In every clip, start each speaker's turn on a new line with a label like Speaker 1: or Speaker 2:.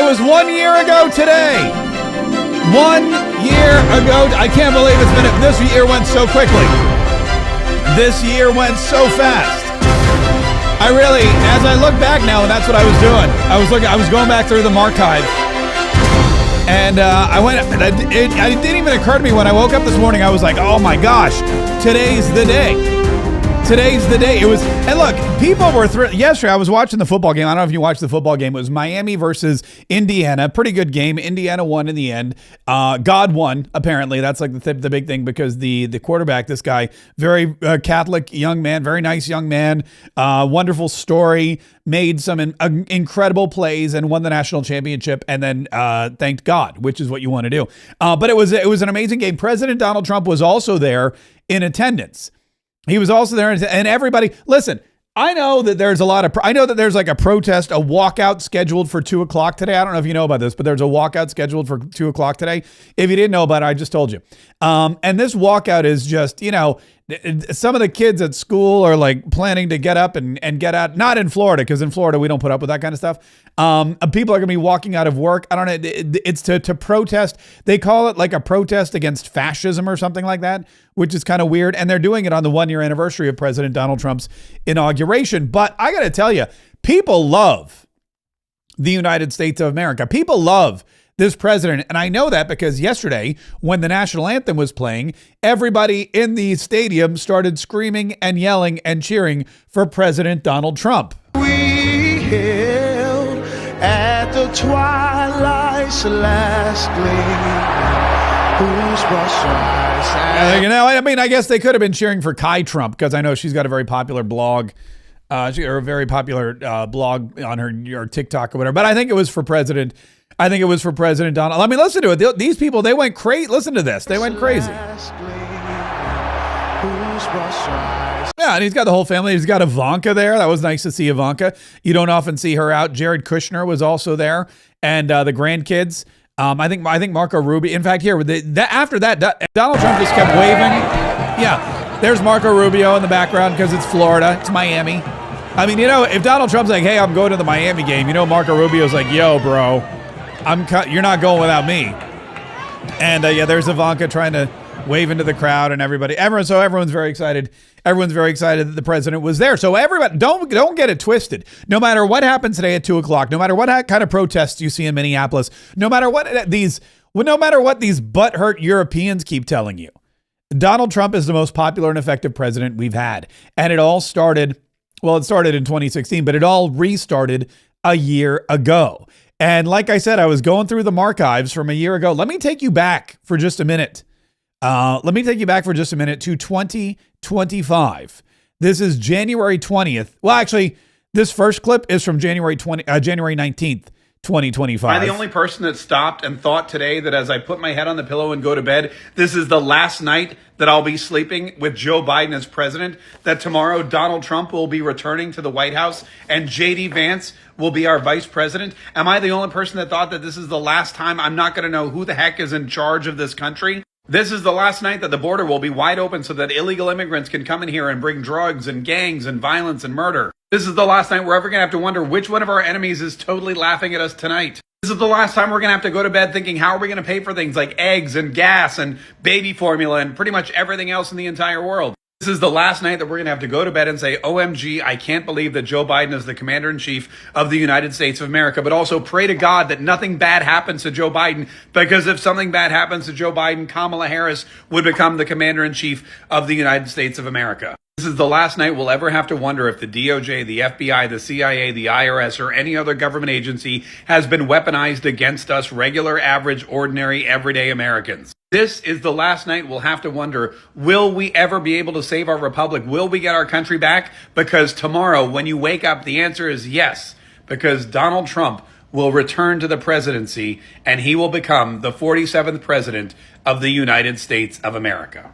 Speaker 1: was 1 year ago today. 1 year ago. I can't believe this year went so quickly. This year went so fast. As I look back now, and that's what I was doing. I was going back through the archive. And it didn't even occur to me when I woke up this morning. I was like, oh my gosh, today's the day. Today's the day. And look, people were yesterday. I was watching the football game. I don't know if you watched the football game. It was Miami versus Indiana. Pretty good game. Indiana won in the end. God won, apparently. That's like the big thing, because the quarterback, this guy, very Catholic young man, very nice young man, wonderful story, made some incredible plays and won the national championship, and then thanked God, which is what you want to do. But it was an amazing game. President Donald Trump was also there in attendance. He was also there, and everybody, listen, I know that there's like a protest, a walkout scheduled for 2:00 today. I don't know if you know about this, but there's a walkout scheduled for 2:00 today. If you didn't know about it, I just told you. And this walkout is just, some of the kids at school are like planning to get up and get out. Not in Florida, because in Florida we don't put up with that kind of stuff. People are going to be walking out of work. I don't know. It's to protest. They call it like a protest against fascism or something like that, which is kind of weird. And they're doing it on the 1 year anniversary of President Donald Trump's inauguration. But I got to tell you, people love the United States of America. People love this president. And I know that because yesterday, when the national anthem was playing, everybody in the stadium started screaming and yelling and cheering for President Donald Trump.
Speaker 2: We hailed at the twilight's last gleam, whose
Speaker 1: I guess they could have been cheering for Kai Trump, because I know she's got a very popular blog. Or a very popular blog on her TikTok or whatever. But I think it was for President Donald. Let me listen to it. These people, they went crazy. Listen to this. They went crazy. Yeah, and he's got the whole family. He's got Ivanka there. That was nice to see Ivanka. You don't often see her out. Jared Kushner was also there, and the grandkids. I think Marco Rubio. In fact, here after that, Donald Trump just kept waving. Yeah, there's Marco Rubio in the background because it's Florida. It's Miami. I mean, if Donald Trump's like, "Hey, I'm going to the Miami game," Marco Rubio's like, "Yo, bro, you're not going without me." And there's Ivanka trying to wave into the crowd and everybody. Everyone's very excited. Everyone's very excited that the president was there. So everybody, don't get it twisted. No matter what happens today at 2:00, no matter what kind of protests you see in Minneapolis, no matter what these butthurt Europeans keep telling you, Donald Trump is the most popular and effective president we've had. And it all started, it started in 2016, but it all restarted a year ago. And like I said, I was going through the archives from a year ago. Let me take you back for just a minute. To 2025. This is January 20th. Well, actually, this first clip is from January 19th, 2025.
Speaker 3: Am I the only person that stopped and thought today that as I put my head on the pillow and go to bed, this is the last night that I'll be sleeping with Joe Biden as president, that tomorrow Donald Trump will be returning to the White House and J.D. Vance will be our vice president? Am I the only person that thought that this is the last time I'm not going to know who the heck is in charge of this country? This is the last night that the border will be wide open so that illegal immigrants can come in here and bring drugs and gangs and violence and murder. This is the last night we're ever going to have to wonder which one of our enemies is totally laughing at us tonight. This is the last time we're going to have to go to bed thinking, how are we going to pay for things like eggs and gas and baby formula and pretty much everything else in the entire world? This is the last night that we're going to have to go to bed and say, OMG, I can't believe that Joe Biden is the commander-in-chief of the United States of America, but also pray to God that nothing bad happens to Joe Biden, because if something bad happens to Joe Biden, Kamala Harris would become the commander-in-chief of the United States of America. This is the last night we'll ever have to wonder if the DOJ, the FBI, the CIA, the IRS, or any other government agency has been weaponized against us, regular, average, ordinary, everyday Americans. This is the last night we'll have to wonder, will we ever be able to save our republic? Will we get our country back? Because tomorrow, when you wake up, the answer is yes, because Donald Trump will return to the presidency and he will become the 47th president of the United States of America.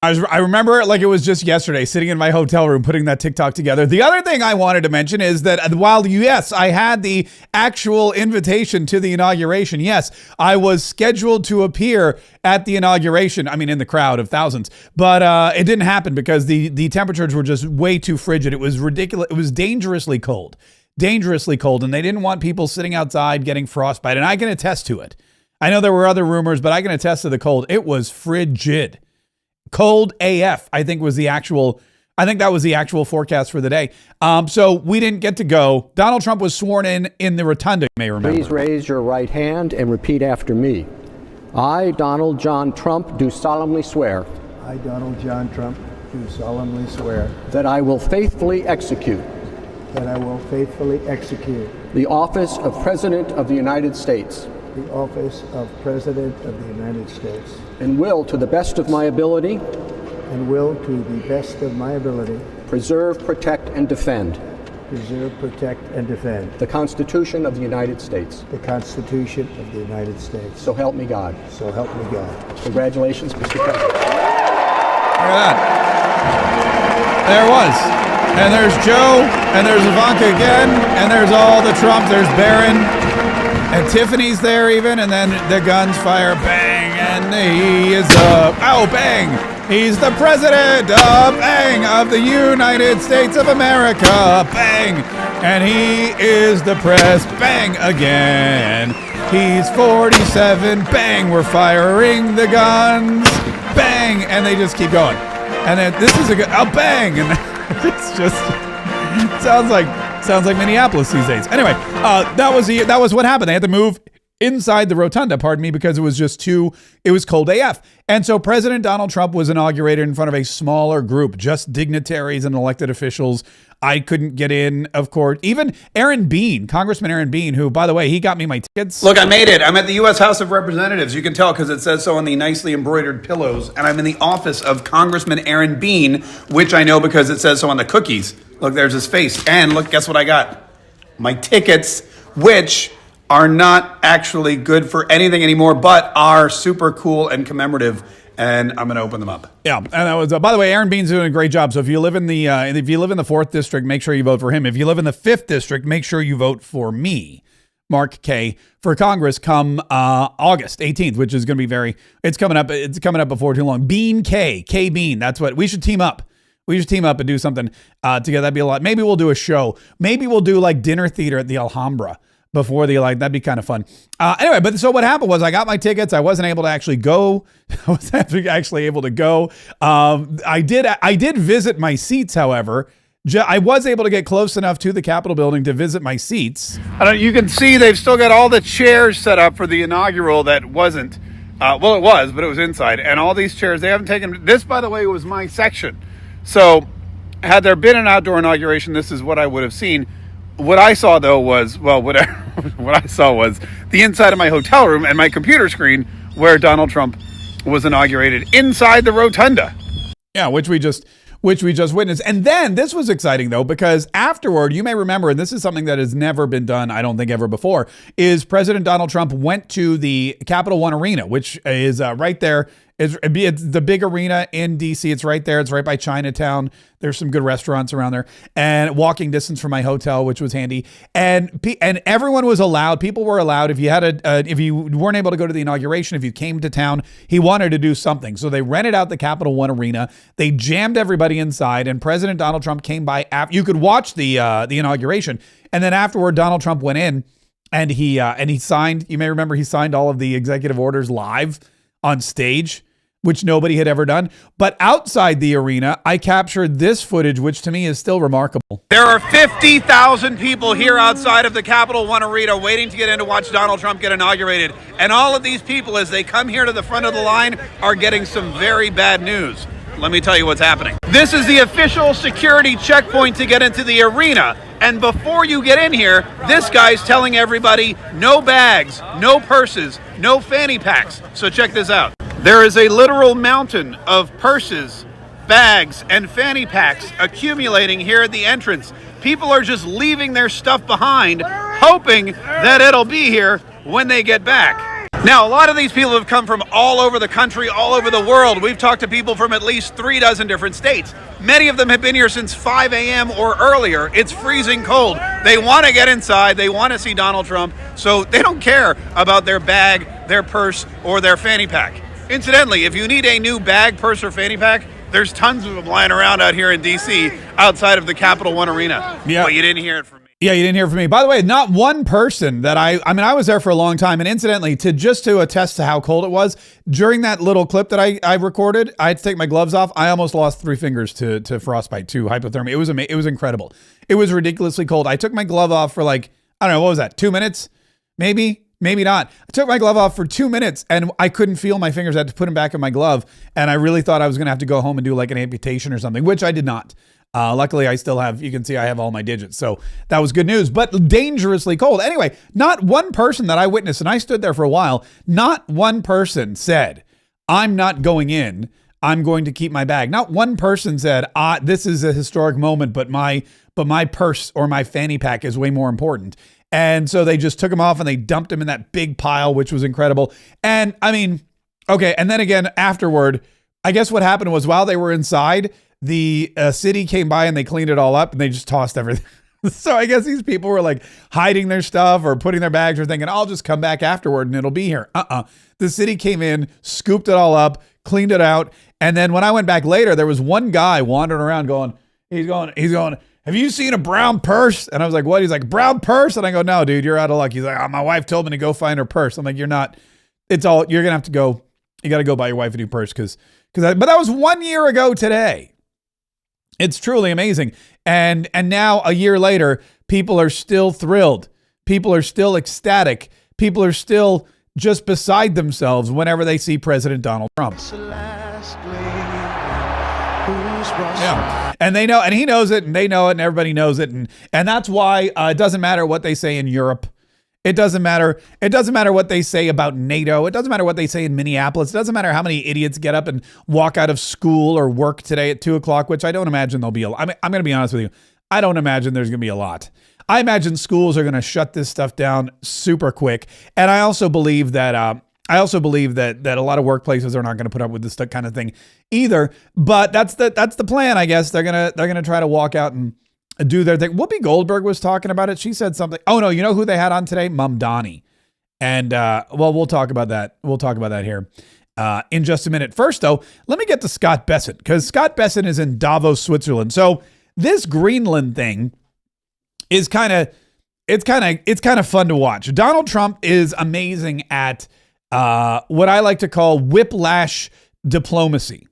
Speaker 1: I remember it like it was just yesterday, sitting in my hotel room, putting that TikTok together. The other thing I wanted to mention is that while, yes, I had the actual invitation to the inauguration, yes, I was scheduled to appear at the inauguration. I mean, in the crowd of thousands, but it didn't happen because the temperatures were just way too frigid. It was ridiculous. It was dangerously cold. dangerously cold, and they didn't want people sitting outside getting frostbite. And I can attest to it. I know there were other rumors, but I can attest to the cold. It was frigid. Cold AF, I think that was the actual forecast for the day. So we didn't get to go. Donald Trump was sworn in the rotunda, you may remember.
Speaker 4: Please raise your right hand and repeat after me. I, Donald John Trump, do solemnly swear.
Speaker 5: I, Donald John Trump, do solemnly swear.
Speaker 4: That I will faithfully execute.
Speaker 5: That I will faithfully execute.
Speaker 4: The office of President of the United States.
Speaker 5: The office of President of the United States.
Speaker 4: And will, to the best of my ability.
Speaker 5: And will, to the best of my ability.
Speaker 4: Preserve, protect, and defend.
Speaker 5: Preserve, protect, and defend.
Speaker 4: The Constitution of the United States.
Speaker 5: The Constitution of the United States.
Speaker 4: So help me God.
Speaker 5: So help me God.
Speaker 4: Congratulations, Mr. President.
Speaker 1: Look at that. There it was. And there's Joe, and there's Ivanka again, and there's all the Trumps. There's Barron, and Tiffany's there even, and then the guns fire, bang, and he is bang. He's the president, bang, of the United States of America, bang. And he is the press, bang, again. He's 47, bang, we're firing the guns, bang, and they just keep going. And then this is a good, bang, and it's just sounds like Minneapolis these days. Anyway, that was what happened. They had to move inside the rotunda, pardon me, because it was cold AF. And so President Donald Trump was inaugurated in front of a smaller group, just dignitaries and elected officials. I couldn't get in, of course. Even Aaron Bean, Congressman Aaron Bean, who, by the way, he got me my tickets.
Speaker 3: Look, I made it. I'm at the U.S. House of Representatives. You can tell because it says so on the nicely embroidered pillows. And I'm in the office of Congressman Aaron Bean, which I know because it says so on the cookies. Look, there's his face. And look, guess what I got? My tickets, which are not actually good for anything anymore, but are super cool and commemorative. And I'm going to open them up.
Speaker 1: Yeah, and that was. By the way, Aaron Bean's doing a great job. So if you live in the 4th district, make sure you vote for him. If you live in the 5th district, make sure you vote for me, Mark K, for Congress come August 18th, which is going to be it's coming up. It's coming up before too long. Bean K Bean. That's what we should team up. We should team up and do something together. That'd be a lot. Maybe we'll do a show. Maybe we'll do like dinner theater at the Alhambra before that'd be kind of fun. Anyway, but so what happened was I got my tickets. I wasn't able to actually go. I did visit my seats, however. I was able to get close enough to the Capitol building to visit my seats.
Speaker 3: You can see they've still got all the chairs set up for the inaugural that wasn't. Well, it was, but it was inside. And all these chairs, they haven't taken. This, by the way, was my section. So had there been an outdoor inauguration, this is what I would have seen. What I saw, though, was, what I saw was the inside of my hotel room and my computer screen where Donald Trump was inaugurated inside the rotunda.
Speaker 1: Yeah, which we just witnessed. And then this was exciting, though, because afterward, you may remember, and this is something that has never been done, I don't think ever before, is President Donald Trump went to the Capital One Arena, which is right there. It's the big arena in D.C. It's right there. It's right by Chinatown. There's some good restaurants around there, and walking distance from my hotel, which was handy. And everyone was allowed. People were allowed. If you weren't able to go to the inauguration, if you came to town, he wanted to do something. So they rented out the Capital One Arena. They jammed everybody inside, and President Donald Trump came by. You could watch the inauguration, and then afterward, Donald Trump went in, and he signed. You may remember he signed all of the executive orders live on stage, which nobody had ever done. But outside the arena, I captured this footage, which to me is still remarkable.
Speaker 3: There are 50,000 people here outside of the Capital One Arena waiting to get in to watch Donald Trump get inaugurated. And all of these people, as they come here to the front of the line, are getting some very bad news. Let me tell you what's happening. This is the official security checkpoint to get into the arena. And before you get in here, this guy's telling everybody no bags, no purses, no fanny packs. So check this out. There is a literal mountain of purses, bags, and fanny packs accumulating here at the entrance. People are just leaving their stuff behind, hoping that it'll be here when they get back. Now, a lot of these people have come from all over the country, all over the world. We've talked to people from at least 3 dozen different states. Many of them have been here since 5 a.m. or earlier. It's freezing cold. They want to get inside. They want to see Donald Trump. So they don't care about their bag, their purse, or their fanny pack. Incidentally, if you need a new bag, purse, or fanny pack, there's tons of them lying around out here in D.C. outside of the Capital One Arena.
Speaker 1: Yeah.
Speaker 3: But you didn't hear it from me.
Speaker 1: Yeah, you didn't hear from me. By the way, not one person that I mean, I was there for a long time. And incidentally, to attest to how cold it was, during that little clip that I recorded, I had to take my gloves off. I almost lost 3 fingers to frostbite, to hypothermia. It was amazing. It was incredible. It was ridiculously cold. I took my glove off for like, I don't know, what was that? 2 minutes? Maybe not. I took my glove off for 2 minutes and I couldn't feel my fingers. I had to put them back in my glove. And I really thought I was going to have to go home and do like an amputation or something, which I did not. Luckily, I still have, you can see I have all my digits. So that was good news, but dangerously cold. Anyway, not one person that I witnessed, and I stood there for a while, not one person said, I'm not going in. I'm going to keep my bag. Not one person said, this is a historic moment, but my purse or my fanny pack is way more important. And so they just took him off and they dumped him in that big pile, which was incredible. And I mean, okay. And then again, afterward, I guess what happened was while they were inside, the city came by and they cleaned it all up and they just tossed everything. So I guess these people were like hiding their stuff or putting their bags or thinking, I'll just come back afterward and it'll be here. The city came in, scooped it all up, cleaned it out. And then when I went back later, there was one guy wandering around he's going, have you seen a brown purse? And I was like, what? He's like, brown purse? And I go, no, dude, you're out of luck. He's like, my wife told me to go find her purse. I'm like, you're not, you're going to have to go. You got to go buy your wife a new purse. But that was 1 year ago today. It's truly amazing. And now a year later, people are still thrilled. People are still ecstatic. People are still just beside themselves whenever they see President Donald Trump. Yeah. And they know, and he knows it, and they know it, and everybody knows it. And that's why it doesn't matter what they say in Europe. It doesn't matter. It doesn't matter what they say about NATO. It doesn't matter what they say in Minneapolis. It doesn't matter how many idiots get up and walk out of school or work today at 2:00, which I don't imagine there'll be a lot. I mean, I'm going to be honest with you. I don't imagine there's going to be a lot. I imagine schools are going to shut this stuff down super quick. And I also believe that that a lot of workplaces are not going to put up with this kind of thing either. But that's the plan, I guess. They're gonna try to walk out and do their thing. Whoopi Goldberg was talking about it. She said something. Oh no, you know who they had on today? Mom Donnie. And well, we'll talk about that. We'll talk about that here in just a minute. First, though, let me get to Scott Bessent, because Scott Bessent is in Davos, Switzerland. So this Greenland thing is kind of fun to watch. Donald Trump is amazing at what I like to call whiplash diplomacy.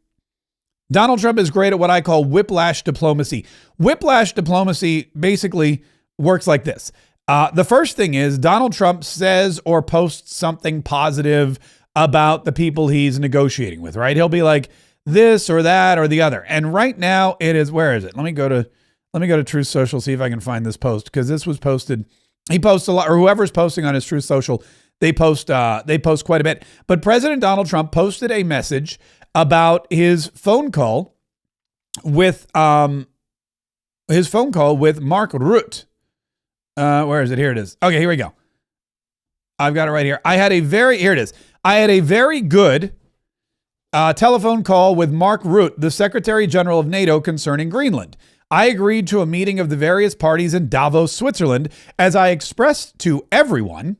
Speaker 1: Donald Trump is great at what I call whiplash diplomacy. Whiplash diplomacy basically works like this. The first thing is Donald Trump says or posts something positive about the people he's negotiating with, right? He'll be like this or that or the other. And right now it is, where is it? Let me go to Truth Social, see if I can find this post, because this was posted. He posts a lot, or whoever's posting on his Truth Social, they post quite a bit. But President Donald Trump posted a message about his phone call with Mark Rutte. Where is it? Here it is. Okay, here we go. I've got it right here. Here it is. I had a very good telephone call with Mark Rutte, the Secretary General of NATO, concerning Greenland. I agreed to a meeting of the various parties in Davos, Switzerland, as I expressed to everyone,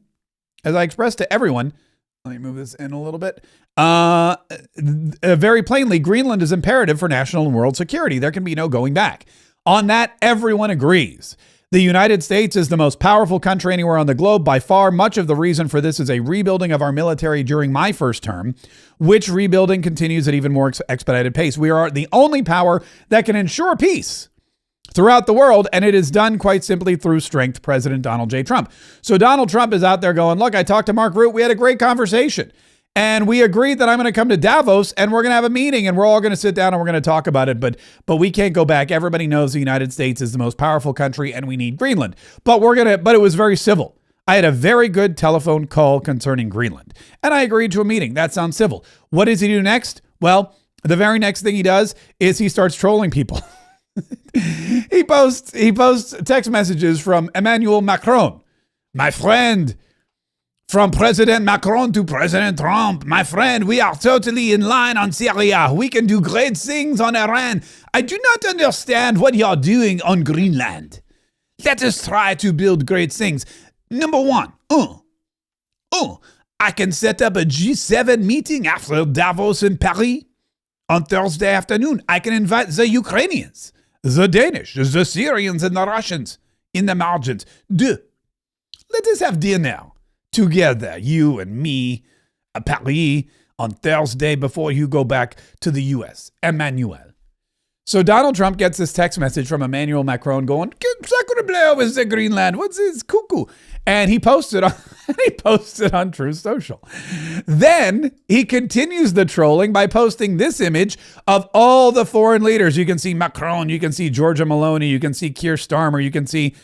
Speaker 1: let me move this in a little bit. Very plainly, Greenland is imperative for national and world security. There can be no going back. On that, everyone agrees. The United States is the most powerful country anywhere on the globe. By far, much of the reason for this is a rebuilding of our military during my first term, which rebuilding continues at even more expedited pace. We are the only power that can ensure peace throughout the world, and it is done quite simply through strength. President Donald J. Trump. So Donald Trump is out there going, look, I talked to Mark Rutte. We had a great conversation. And we agreed that I'm going to come to Davos and we're going to have a meeting and we're all going to sit down and we're going to talk about it. But we can't go back. Everybody knows the United States is the most powerful country and we need Greenland. But it was very civil. I had a very good telephone call concerning Greenland and I agreed to a meeting. That sounds civil. What does he do next? Well, the very next thing he does is he starts trolling people. He posts text messages from Emmanuel Macron. My friend, from President Macron to President Trump. My friend, we are totally in line on Syria. We can do great things on Iran. I do not understand what you're doing on Greenland. Let us try to build great things. Number one, I can set up a G7 meeting after Davos in Paris on Thursday afternoon. I can invite the Ukrainians, the Danish, the Syrians, and the Russians. in the margins. Deux, let us have dinner together, you and me, at Paris on Thursday before you go back to the U.S. Emmanuel. So Donald Trump gets this text message from Emmanuel Macron going, "Sacre bleu with the Greenland. What's this cuckoo?" And he posted on Truth Social. Then he continues the trolling by posting this image of all the foreign leaders. You can see Macron, you can see Giorgia Meloni, you can see Keir Starmer, you can see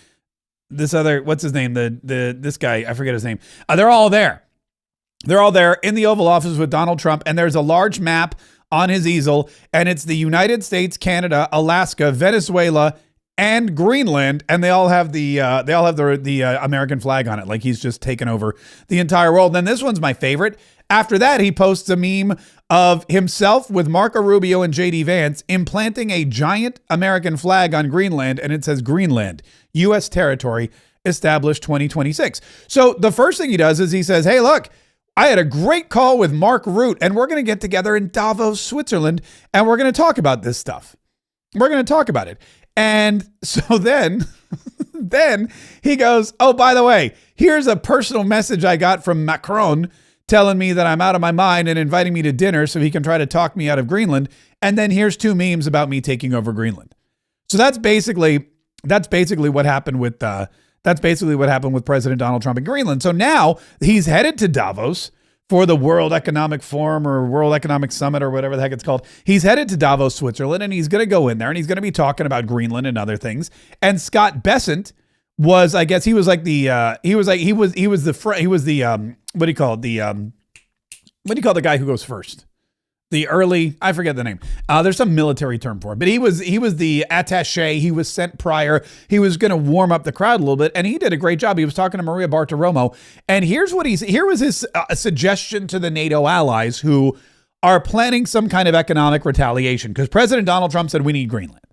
Speaker 1: this other, what's his name? This guy, I forget his name. They're all there. They're all there in the Oval Office with Donald Trump, and there's a large map on his easel, and it's the United States, Canada, Alaska, Venezuela, and Greenland, and they all have the American flag on it, like he's just taken over the entire world. And then this one's my favorite. After that, he posts a meme of himself with Marco Rubio and JD Vance implanting a giant American flag on Greenland, and it says Greenland, U.S. territory, established 2026. So the first thing he does is he says, "Hey, look, I had a great call with Mark Rutte, and we're going to get together in Davos, Switzerland, and we're going to talk about this stuff. We're going to talk about it." And so then he goes, "Oh, by the way, here's a personal message I got from Macron telling me that I'm out of my mind and inviting me to dinner so he can try to talk me out of Greenland. And then here's 2 memes about me taking over Greenland." So that's basically what happened with President Donald Trump in Greenland. So now he's headed to Davos for the World Economic Forum or World Economic Summit or whatever the heck it's called. He's headed to Davos, Switzerland, and he's going to go in there and he's going to be talking about Greenland and other things. And Scott Bessent was, I guess he was like the, what do you call the guy who goes first? I forget the name. There's some military term for it, but he was the attaché. He was sent prior. He was going to warm up the crowd a little bit, and he did a great job. He was talking to Maria Bartiromo, and here was his suggestion to the NATO allies who are planning some kind of economic retaliation, because President Donald Trump said we need Greenland.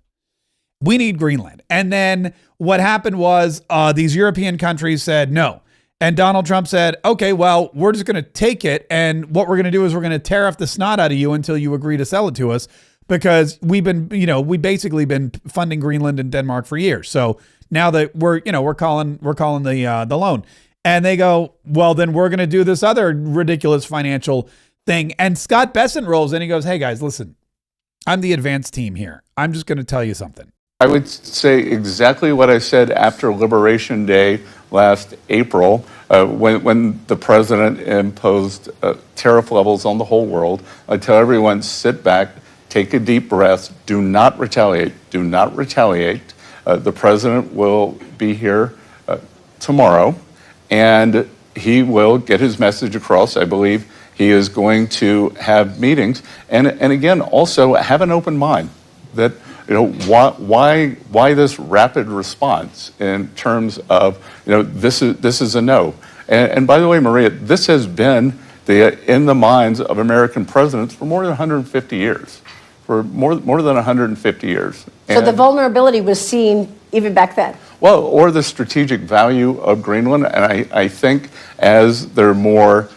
Speaker 1: We need Greenland. And then what happened was these European countries said no. And Donald Trump said, "Okay, well, we're just going to take it. And what we're going to do is we're going to tear off the snot out of you until you agree to sell it to us, because we basically been funding Greenland and Denmark for years. So now that we're calling the loan." And they go, "Well, then we're going to do this other ridiculous financial thing." And Scott Bessent rolls in. He goes, "Hey guys, listen, I'm the advanced team here. I'm just going to tell you something."
Speaker 6: I would say exactly what I said after Liberation Day last April, when the president imposed tariff levels on the whole world. I tell everyone, sit back, take a deep breath, do not retaliate, do not retaliate. The president will be here tomorrow, and he will get his message across. I believe he is going to have meetings, and again, also have an open mind that, why this rapid response in terms of, this is a no. And by the way, Maria, this has been in the minds of American presidents for more than 150 years. For more than 150 years.
Speaker 7: So the vulnerability was seen even back then?
Speaker 6: Well, or the strategic value of Greenland. And I think as there are more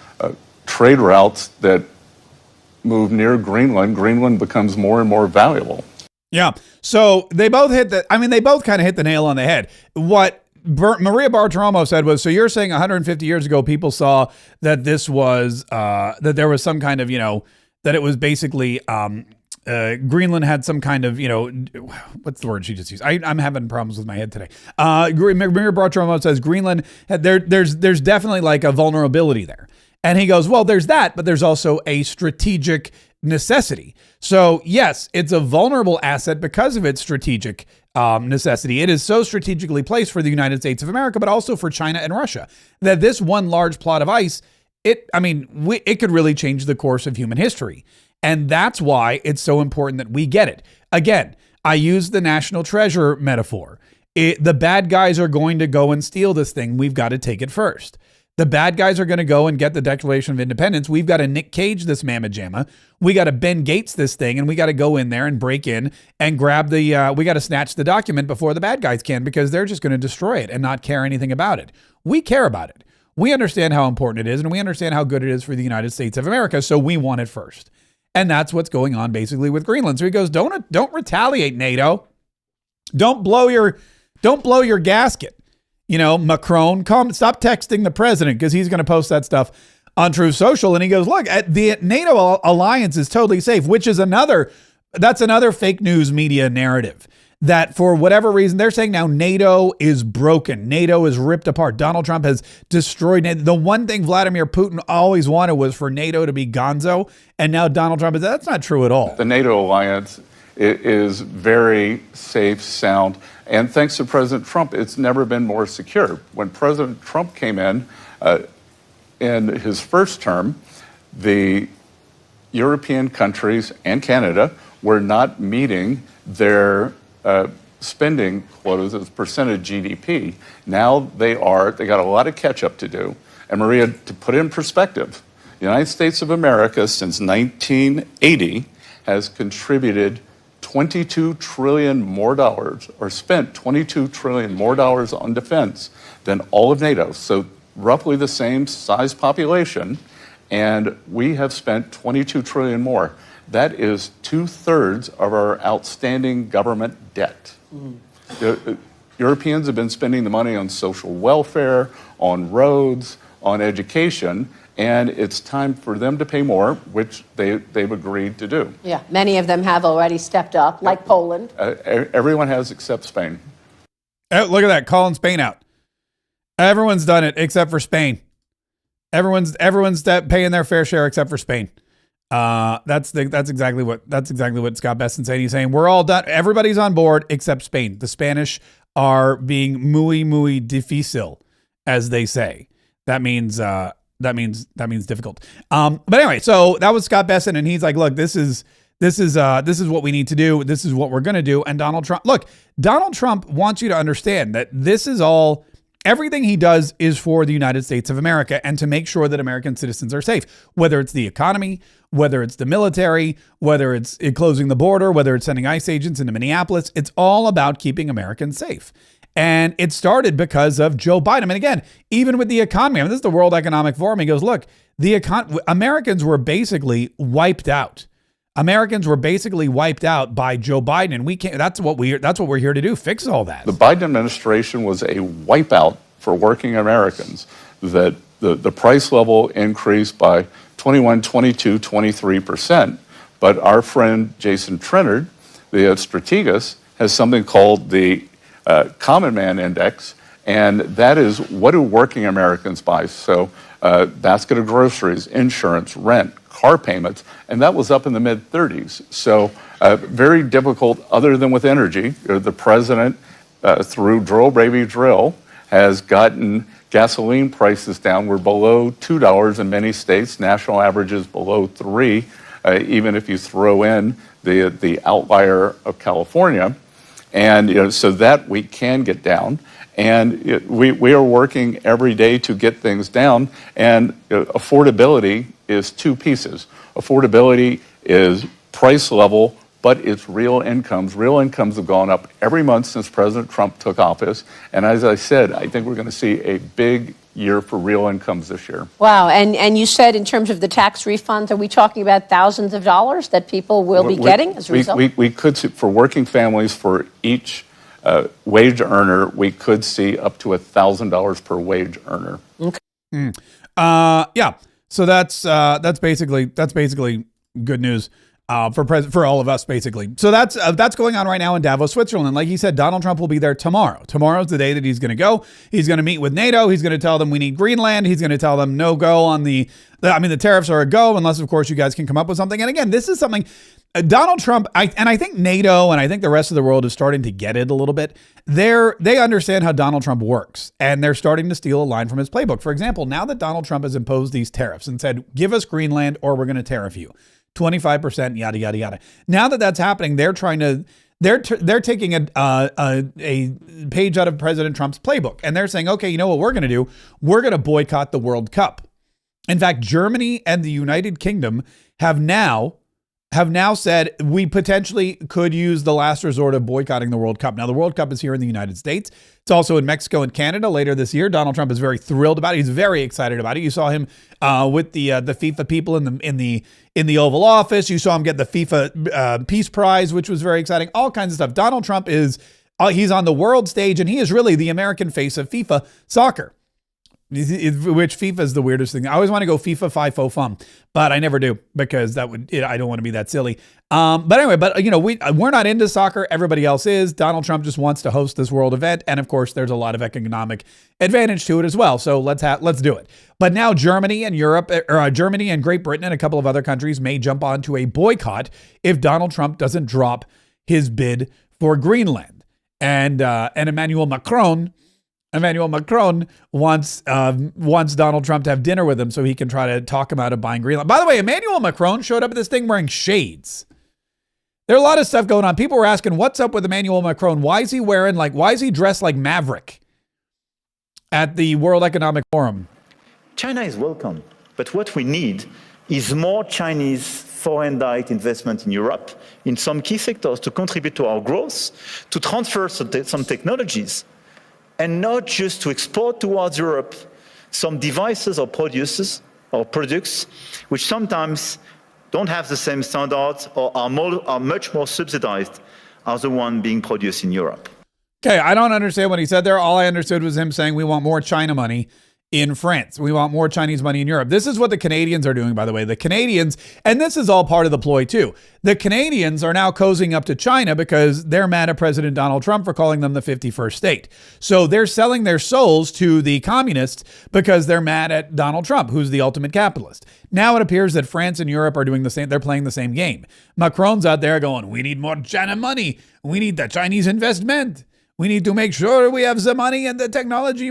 Speaker 6: trade routes that move near Greenland, Greenland becomes more and more valuable.
Speaker 1: Yeah. So they both kind of hit the nail on the head. What Maria Bartiromo said was, so you're saying 150 years ago, people saw that this was, that there was some kind of, that it was basically, Greenland had some kind of, what's the word she just used? I'm having problems with my head today. Maria Bartiromo says Greenland, there's definitely like a vulnerability there. And he goes, well, there's that, but there's also a strategic necessity. So yes, it's a vulnerable asset because of its strategic necessity. It is so strategically placed for the United States of America, but also for China and Russia, that this one large plot of ice, it could really change the course of human history. And that's why it's so important that we get it. Again, I use the national treasure metaphor. The bad guys are going to go and steal this thing. We've got to take it first. The bad guys are going to go and get the Declaration of Independence. We've got to Nick Cage this mamma jamma. We got to Ben Gates this thing, and we got to go in there and break in and grab we got to snatch the document before the bad guys can, because they're just going to destroy it and not care anything about it. We care about it. We understand how important it is, and we understand how good it is for the United States of America, so we want it first. And that's what's going on basically with Greenland. So he goes, don't retaliate, NATO. Don't blow your gasket. Macron, stop texting the president because he's going to post that stuff on Truth Social. And he goes, look, the NATO alliance is totally safe, which is another fake news media narrative that for whatever reason, they're saying now NATO is broken. NATO is ripped apart. Donald Trump has destroyed NATO. The one thing Vladimir Putin always wanted was for NATO to be gonzo. And now Donald Trump is, that's not true at all.
Speaker 6: The NATO alliance is very safe, sound. And thanks to President Trump, it's never been more secure. When President Trump came in his first term, the European countries and Canada were not meeting their spending quotas as a percent of GDP. Now they got a lot of catch up to do. And Maria, to put it in perspective, the United States of America since 1980 has contributed $22 trillion more dollars, or spent $22 trillion more dollars on defense than all of NATO. So roughly the same size population, and we have spent $22 trillion more. That is 2/3 of our outstanding government debt. The Europeans have been spending the money on social welfare, on roads, on education, and it's time for them to pay more, which they've agreed to do.
Speaker 7: Yeah, many of them have already stepped up, like Poland.
Speaker 6: Everyone has except Spain.
Speaker 1: Oh, look at that, calling Spain out. Everyone's done it except for Spain. Everyone's paying their fair share except for Spain. That's exactly what Scott Besson saying. He's saying we're all done. Everybody's on board except Spain. The Spanish are being muy difícil, as they say. That means difficult. But anyway, so that was Scott Besson, and he's like, look, this is what we need to do. This is what we're going to do. And Donald Trump wants you to understand that this is all. Everything he does is for the United States of America and to make sure that American citizens are safe, whether it's the economy, whether it's the military, whether it's closing the border, whether it's sending ICE agents into Minneapolis. It's all about keeping Americans safe. And it started because of Joe Biden. And again, even with the economy, this is the World Economic Forum. He goes, look, Americans were basically wiped out. Americans were basically wiped out by Joe Biden, and we can't. That's what we're here to do. Fix all that.
Speaker 6: The Biden administration was a wipeout for working Americans. That the price level increased by 21, 22, 23%. But our friend Jason Trennard, the strategist, has something called the Common Man Index, and that is what do working Americans buy? So basket of groceries, insurance, rent, car payments, and that was up in the mid-30s. So very difficult, other than with energy. The president, through Drill Baby Drill, has gotten gasoline prices down. We're below $2 in many states. National average is below $3, even if you throw in the outlier of California. And so that we can get down. And we are working every day to get things down. And affordability is two pieces. Affordability is price level, but it's real incomes. Real incomes have gone up every month since President Trump took office. And as I said, I think we're going to see a big year for real incomes this year.
Speaker 7: Wow. And you said in terms of the tax refunds, are we talking about thousands of dollars that people will be getting as a result?
Speaker 6: We could see, for working families, for each wage earner, we could see up to $1,000 per wage earner.
Speaker 7: Okay.
Speaker 1: Yeah. So that's basically good news for all of us, basically. So that's going on right now in Davos, Switzerland. Like he said, Donald Trump will be there tomorrow. Tomorrow's the day that he's going to go. He's going to meet with NATO. He's going to tell them we need Greenland. He's going to tell them no go on the tariffs are a go, unless of course you guys can come up with something. And again, this is something Donald Trump, I think NATO and I think the rest of the world is starting to get it a little bit. They understand how Donald Trump works, and they're starting to steal a line from his playbook. For example, now that Donald Trump has imposed these tariffs and said, give us Greenland or we're going to tariff you, 25%, yada, yada, yada. Now that that's happening, they're taking a page out of President Trump's playbook, and they're saying, okay, you know what we're going to do? We're going to boycott the World Cup. In fact, Germany and the United Kingdom have now said we potentially could use the last resort of boycotting the World Cup. Now, the World Cup is here in the United States. It's also in Mexico and Canada later this year. Donald Trump is very thrilled about it. He's very excited about it. You saw him with the FIFA people in the Oval Office. You saw him get the FIFA Peace Prize, which was very exciting. All kinds of stuff. Donald Trump is He's on the world stage, and he is really the American face of FIFA soccer. Which FIFA is the weirdest thing. I always want to go FIFA 5 fun, but I never do because I don't want to be that silly. But anyway, we're not into soccer. Everybody else is. Donald Trump just wants to host this world event, and of course, there's a lot of economic advantage to it as well. So let's do it. But now Germany and Germany and Great Britain and a couple of other countries may jump onto a boycott if Donald Trump doesn't drop his bid for Greenland. And Emmanuel Macron wants Donald Trump to have dinner with him so he can try to talk him out of buying Greenland. By the way, Emmanuel Macron showed up at this thing wearing shades. There are a lot of stuff going on. People were asking, what's up with Emmanuel Macron? Why is he dressed like Maverick at the World Economic Forum?
Speaker 8: China is welcome, but what we need is more Chinese foreign direct investment in Europe in some key sectors to contribute to our growth, to transfer some technologies, and not just to export towards Europe some devices or products which sometimes don't have the same standards or are much more subsidized as the one being produced in Europe.
Speaker 1: Okay, I don't understand what he said there. All I understood was him saying we want more China money in France. We want more Chinese money in Europe. This is what the Canadians are doing, by the way. The Canadians, and this is all part of the ploy too. The Canadians are now cozying up to China because they're mad at President Donald Trump for calling them the 51st state. So they're selling their souls to the communists because they're mad at Donald Trump, who's the ultimate capitalist. Now it appears that France and Europe are doing the same. They're playing the same game. Macron's out there going, we need more China money. We need the Chinese investment. We need to make sure we have the money and the technology.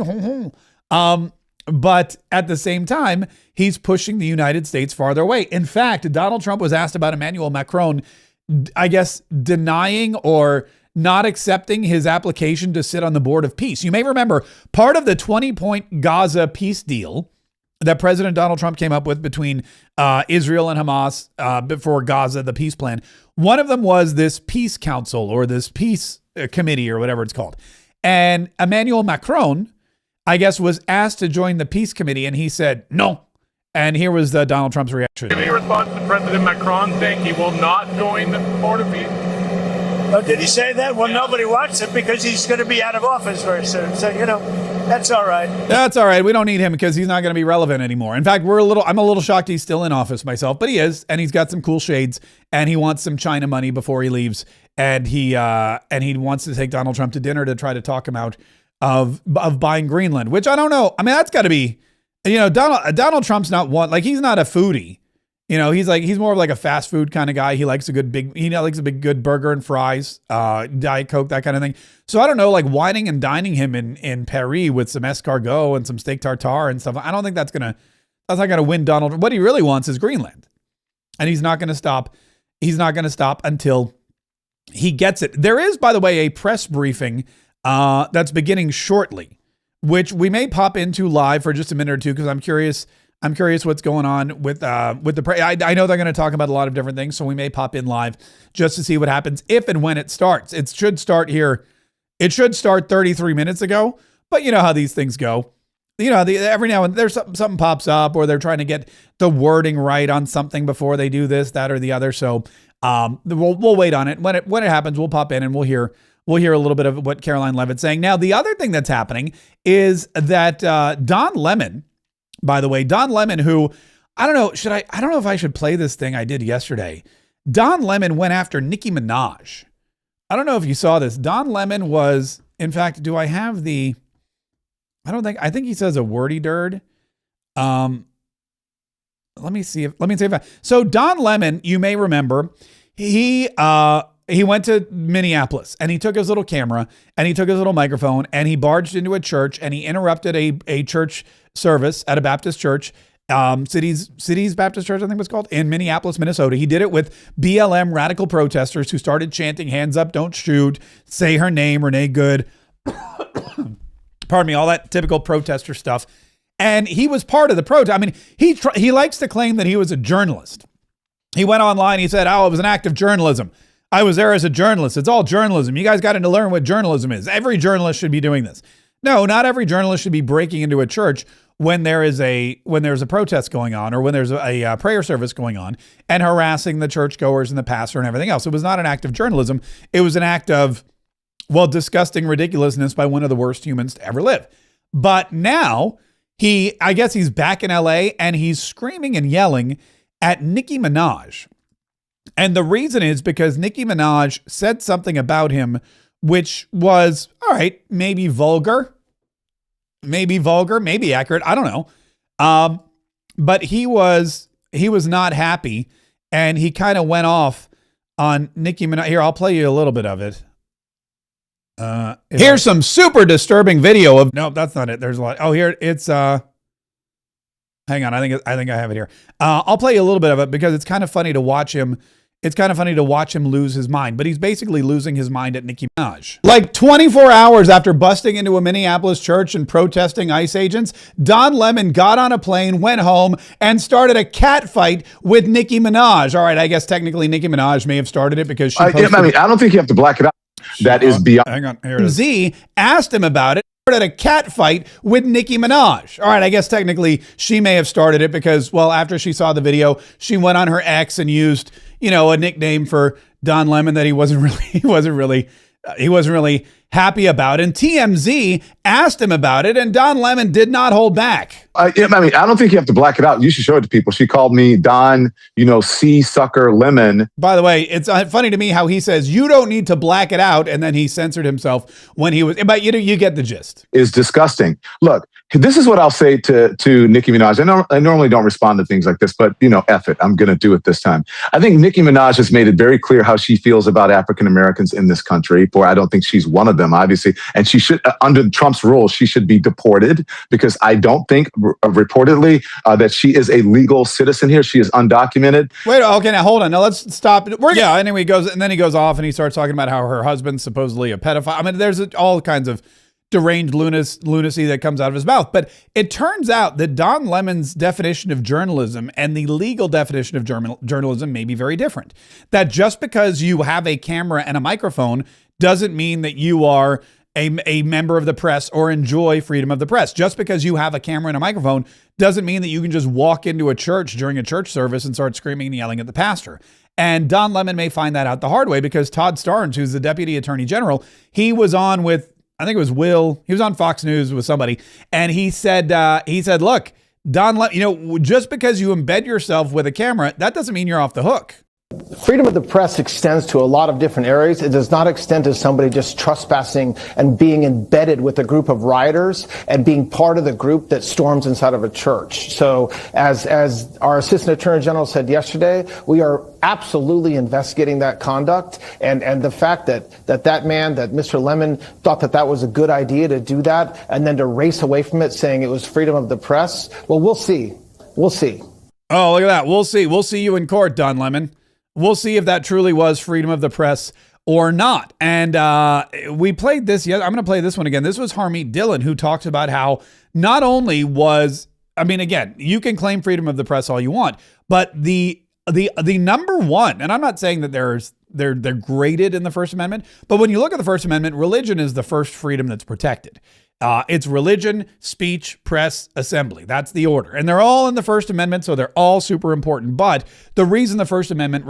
Speaker 1: But at the same time, he's pushing the United States farther away. In fact, Donald Trump was asked about Emmanuel Macron, I guess, denying or not accepting his application to sit on the board of peace. You may remember part of the 20-point Gaza peace deal that President Donald Trump came up with between Israel and Hamas before Gaza, the peace plan. One of them was this peace council or this peace committee or whatever it's called. And Emmanuel Macron, I guess, was asked to join the peace committee, and he said no. And here was Donald Trump's reaction.
Speaker 9: In response to President Macron saying he will not join the board of peace.
Speaker 5: Oh, did he say that? Well, nobody wants it because he's going to be out of office very soon. So, that's all right.
Speaker 1: That's all right. We don't need him because he's not going to be relevant anymore. In fact, I'm a little shocked he's still in office myself, but he is, and he's got some cool shades, and he wants some China money before he leaves, and he wants to take Donald Trump to dinner to try to talk him out of buying Greenland, which I don't know. I mean, that's got to be, Donald Trump's not one, like, he's not a foodie. He's more of like a fast food kind of guy. He likes a good burger and fries, Diet Coke, that kind of thing. So I don't know, like wining and dining him in Paris with some escargot and some steak tartare and stuff. I don't think that's not gonna win Donald. What he really wants is Greenland, and he's not gonna stop. He's not gonna stop until he gets it. There is, by the way, a press briefing that's beginning shortly, which we may pop into live for just a minute or two because I'm curious what's going on with the press. I know they're going to talk about a lot of different things, so we may pop in live just to see what happens if and when it starts. It should start here. It should start 33 minutes ago, but you know how these things go. Every now and then there's something pops up, or they're trying to get the wording right on something before they do this, that, or the other. So we'll wait on it. When it happens, we'll pop in and we'll hear a little bit of what Caroline Leavitt's saying. Now, the other thing that's happening is that Don Lemon, by the way, Don Lemon, who I don't know if I should play this thing I did yesterday. Don Lemon went after Nicki Minaj. I don't know if you saw this. Don Lemon was, in fact, do I have the? I think he says a wordy dird. Let me see if. So Don Lemon, you may remember, he went to Minneapolis and he took his little camera and he took his little microphone and he barged into a church and he interrupted a church service at a Baptist church, Cities Baptist Church, I think it was called, in Minneapolis, Minnesota. He did it with BLM radical protesters who started chanting, "Hands up, don't shoot, say her name, Renee Good." Pardon me, all that typical protester stuff. And he was part of the protest. I mean, he likes to claim that he was a journalist. He went online, he said, "Oh, it was an act of journalism. I was there as a journalist. It's all journalism. You guys got to learn what journalism is. Every journalist should be doing this." No, not every journalist should be breaking into a church when there's a protest going on or when there's a prayer service going on and harassing the churchgoers and the pastor and everything else. It was not an act of journalism. It was an act of well, disgusting ridiculousness by one of the worst humans to ever live. But now I guess he's back in LA and he's screaming and yelling at Nicki Minaj. And the reason is because Nicki Minaj said something about him, which was, all right, maybe vulgar, maybe accurate. I don't know. But he was not happy, and he kind of went off on Nicki Minaj. Here, I'll play you a little bit of it. Here's some super disturbing video of, no, that's not it. There's a lot. Oh, here it's, hang on. I think I have it here. I'll play you a little bit of it because it's kind of funny to watch him. It's kind of funny to watch him lose his mind, but he's basically losing his mind at Nicki Minaj. Like 24 hours after busting into a Minneapolis church and protesting ICE agents, Don Lemon got on a plane, went home, and started a cat fight with Nicki Minaj. All right, I guess technically Nicki Minaj may have started it because she posted...
Speaker 10: I don't think you have to black it out. That is beyond...
Speaker 1: Hang on, here it is. Z asked him about it. Started a cat fight with Nicki Minaj. All right, I guess technically she may have started it because, well, after she saw the video, she went on her X and used, a nickname for Don Lemon that he wasn't really happy about. And TMZ asked him about it, and Don Lemon did not hold back.
Speaker 10: I don't think you have to black it out. You should show it to people. She called me Don, C sucker Lemon.
Speaker 1: By the way, it's funny to me how he says you don't need to black it out, and then he censored himself when he was. But you get the gist.
Speaker 10: Is disgusting. Look, this is what I'll say to Nicki Minaj. I normally don't respond to things like this, but F it. I'm going to do it this time. I think Nicki Minaj has made it very clear how she feels about African Americans in this country. For I don't think she's one of them, obviously, and she should, under Trump's rules, she should be deported because I don't think, reportedly, that she is a legal citizen here. She is undocumented.
Speaker 1: Wait, okay, now hold on. Now let's stop. Anyway, he goes off and he starts talking about how her husband's supposedly a pedophile. I mean, there's all kinds of deranged lunacy that comes out of his mouth. But it turns out that Don Lemon's definition of journalism and the legal definition of journalism may be very different. That just because you have a camera and a microphone doesn't mean that you are a member of the press or enjoy freedom of the press. Just because you have a camera and a microphone doesn't mean that you can just walk into a church during a church service and start screaming and yelling at the pastor. And Don Lemon may find that out the hard way because Todd Starnes, who's the deputy attorney general, he was on with, I think it was Will. He was on Fox News with somebody. And he said, look, Don Lemon, just because you embed yourself with a camera, that doesn't mean you're off the hook.
Speaker 11: Freedom of the press extends to a lot of different areas. It does not extend to somebody just trespassing and being embedded with a group of rioters and being part of the group that storms inside of a church. So as our Assistant Attorney General said yesterday, we are absolutely investigating that conduct. And the fact that man, that Mr. Lemon thought that was a good idea to do that and then to race away from it saying it was freedom of the press. Well, we'll see. We'll see.
Speaker 1: Oh, look at that. We'll see. We'll see you in court, Don Lemon. We'll see if that truly was freedom of the press or not. And we played this. I'm going to play this one again. This was Harmeet Dillon, who talks about how not only was, again, you can claim freedom of the press all you want, but the number one, and I'm not saying that they're graded in the First Amendment, but when you look at the First Amendment, religion is the first freedom that's protected. It's religion, speech, press, assembly. That's the order. And they're all in the First Amendment, so they're all super important. But the reason the First Amendment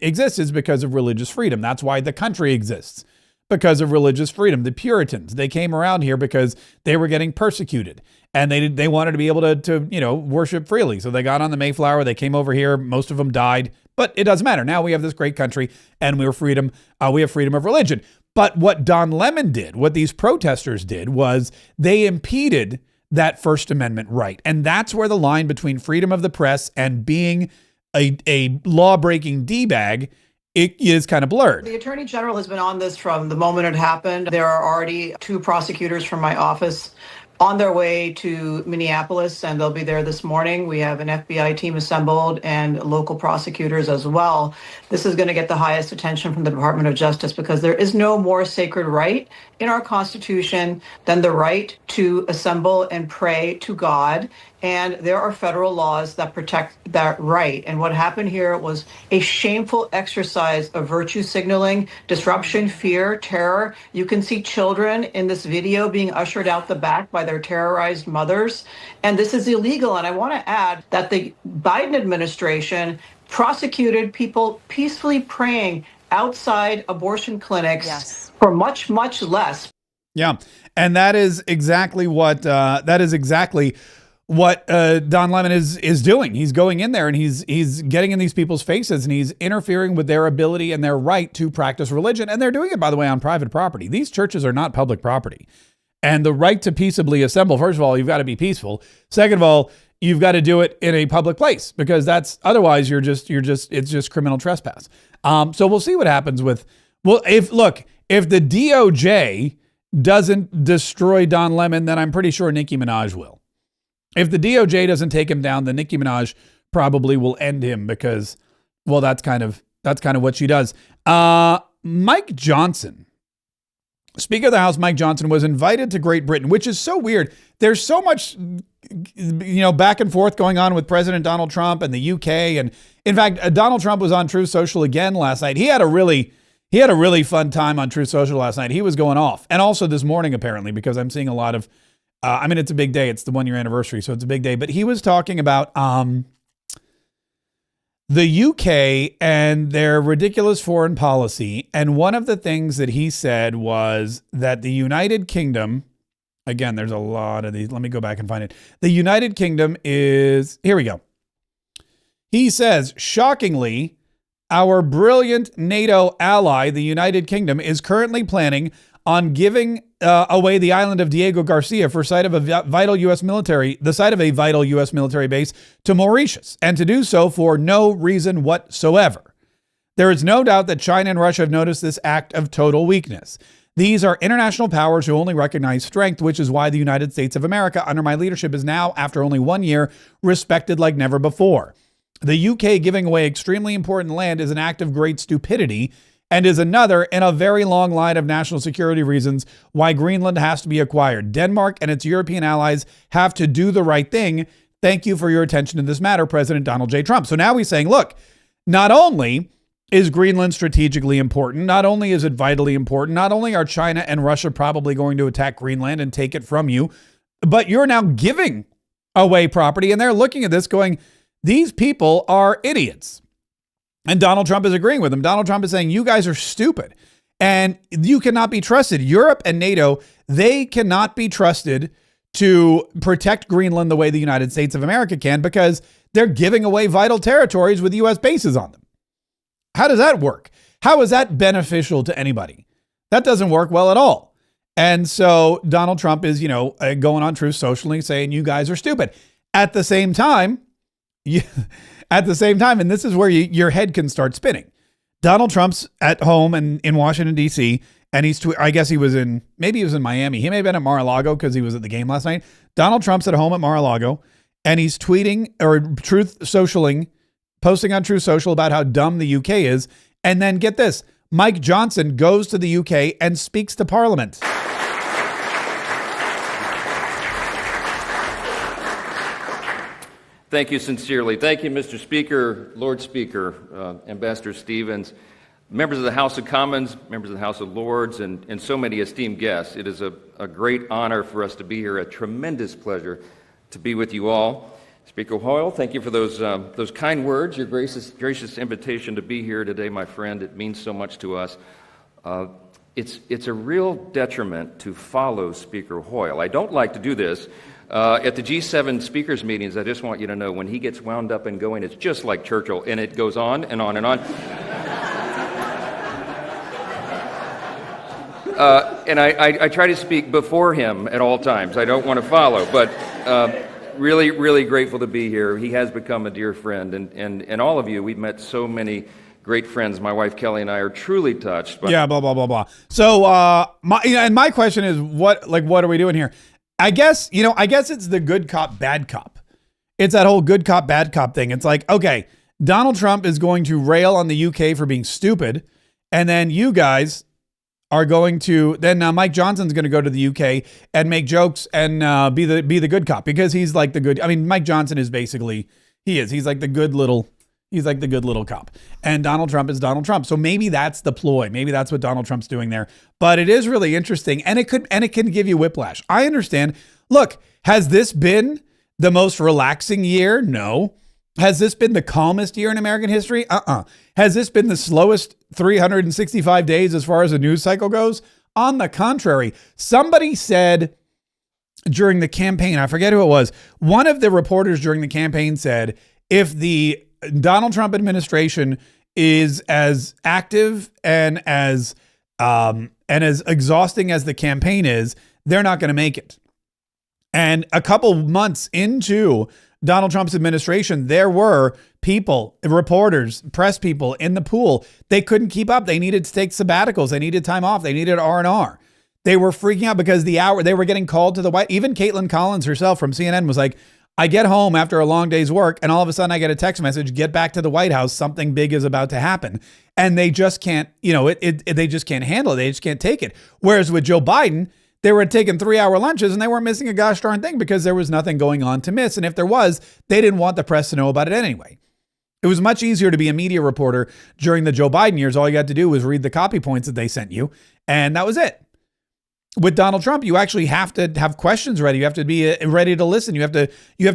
Speaker 1: exists is because of religious freedom. That's why the country exists, because of religious freedom. The Puritans, they came around here because they were getting persecuted. And they wanted to be able to worship freely. So they got on the Mayflower. They came over here. Most of them died. But it doesn't matter. Now we have this great country and we have freedom of religion. But what Don Lemon did, what these protesters did, was they impeded that First Amendment right. And that's where the line between freedom of the press and being a law-breaking D-bag, it is kind of blurred.
Speaker 12: The Attorney General has been on this from the moment it happened. There are already 2 prosecutors from my office on their way to Minneapolis, and they'll be there this morning. We have an FBI team assembled and local prosecutors as well. This is going to get the highest attention from the Department of Justice because there is no more sacred right in our Constitution than the right to assemble and pray to God. And there are federal laws that protect that right. And what happened here was a shameful exercise of virtue signaling, disruption, fear, terror. You can see children in this video being ushered out the back by their terrorized mothers. And this is illegal. And I want to add that the Biden administration prosecuted people peacefully praying outside abortion clinics for much, much less.
Speaker 1: Yeah, and that is exactly what Don Lemon is doing. He's going in there and he's getting in these people's faces and he's interfering with their ability and their right to practice religion. And they're doing it, by the way, on private property. These churches are not public property. And the right to peaceably assemble, first of all, you've got to be peaceful. Second of all, you've got to do it in a public place because otherwise it's just criminal trespass. So we'll see what happens if the DOJ doesn't destroy Don Lemon, then I'm pretty sure Nicki Minaj will. If the DOJ doesn't take him down, then Nicki Minaj probably will end him because, well, that's kind of what she does. Mike Johnson, Speaker of the House Mike Johnson, was invited to Great Britain, which is so weird. There's so much, back and forth going on with President Donald Trump and the UK. And in fact, Donald Trump was on Truth Social again last night. He had a really fun time on Truth Social last night. He was going off. And also this morning, apparently, because I'm seeing a lot of, it's a big day. It's the 1 year anniversary. So it's a big day. But he was talking about the UK and their ridiculous foreign policy. And one of the things that he said was that the United Kingdom, again, there's a lot of these. Let me go back and find it. The United Kingdom is, here we go. He says, shockingly, our brilliant NATO ally, the United Kingdom, is currently planning on giving away the island of Diego Garcia for site of a vital U.S. military base to Mauritius, and to do so for no reason whatsoever. There is no doubt that China and Russia have noticed this act of total weakness. These are international powers who only recognize strength, which is why the United States of America, under my leadership, is now, after only 1 year, respected like never before. The UK giving away extremely important land is an act of great stupidity and is another in a very long line of national security reasons why Greenland has to be acquired. Denmark and its European allies have to do the right thing. Thank you for your attention to this matter, President Donald J. Trump. So now he's saying, look, not only is Greenland strategically important, not only is it vitally important, not only are China and Russia probably going to attack Greenland and take it from you, but you're now giving away property. And they're looking at this going, these people are idiots. And Donald Trump is agreeing with them. Donald Trump is saying, you guys are stupid and you cannot be trusted. Europe and NATO, they cannot be trusted to protect Greenland the way the United States of America can because they're giving away vital territories with U.S. bases on them. How does that work? How is that beneficial to anybody? That doesn't work well at all. And so Donald Trump is, going on Truth Socially saying you guys are stupid. At the same time, and this is where your head can start spinning. Donald Trump's at home in Washington, D.C., and I guess he was in Miami. He may have been at Mar-a-Lago because he was at the game last night. Donald Trump's at home at Mar-a-Lago, and he's tweeting or posting on Truth Social about how dumb the UK is. And then get this, Mike Johnson goes to the UK and speaks to Parliament.
Speaker 13: Thank you sincerely. Thank you, Mr. Speaker, Lord Speaker, Ambassador Stevens, members of the House of Commons, members of the House of Lords, and so many esteemed guests. It is a great honor for us to be here, a tremendous pleasure to be with you all. Speaker Hoyle, thank you for those kind words, your gracious invitation to be here today, my friend. It means so much to us. It's a real detriment to follow Speaker Hoyle. I don't like to do this. At the G7 speakers meetings, I just want you to know when he gets wound up and going, it's just like Churchill, and it goes on and on and on. And I try to speak before him at all times. I don't want to follow, but really, really grateful to be here. He has become a dear friend, and all of you, we've met so many great friends. My wife Kelly and I are truly touched.
Speaker 1: Yeah, blah blah blah blah. So my question is, what are we doing here? I guess it's the good cop, bad cop. It's that whole good cop, bad cop thing. It's like, okay, Donald Trump is going to rail on the UK for being stupid. And then you guys are going to, Mike Johnson's going to go to the UK and make jokes and be the good cop because he's like the good. I mean, Mike Johnson is basically, he's like the good little cop. And Donald Trump is Donald Trump. So maybe that's the ploy. Maybe that's what Donald Trump's doing there. But it is really interesting. And it can give you whiplash. I understand. Look, has this been the most relaxing year? No. Has this been the calmest year in American history? Has this been the slowest 365 days as far as the news cycle goes? On the contrary, somebody said during the campaign, I forget who it was, one of the reporters during the campaign said, if the Donald Trump administration is as active and as exhausting as the campaign is, they're not going to make it. And a couple months into Donald Trump's administration, there were people, reporters, press people in the pool. They couldn't keep up. They needed to take sabbaticals. They needed time off. They needed R&R. They were freaking out because they were getting called to the White. Even Caitlin Collins herself from CNN was like, I get home after a long day's work and all of a sudden I get a text message, get back to the White House. Something big is about to happen. And they just can't, they just can't handle it. They just can't take it. Whereas with Joe Biden, they were taking 3-hour lunches and they weren't missing a gosh darn thing because there was nothing going on to miss. And if there was, they didn't want the press to know about it anyway. It was much easier to be a media reporter during the Joe Biden years. All you had to do was read the copy points that they sent you. And that was it. With Donald Trump, you actually have to have questions ready. You have to be ready to listen. You have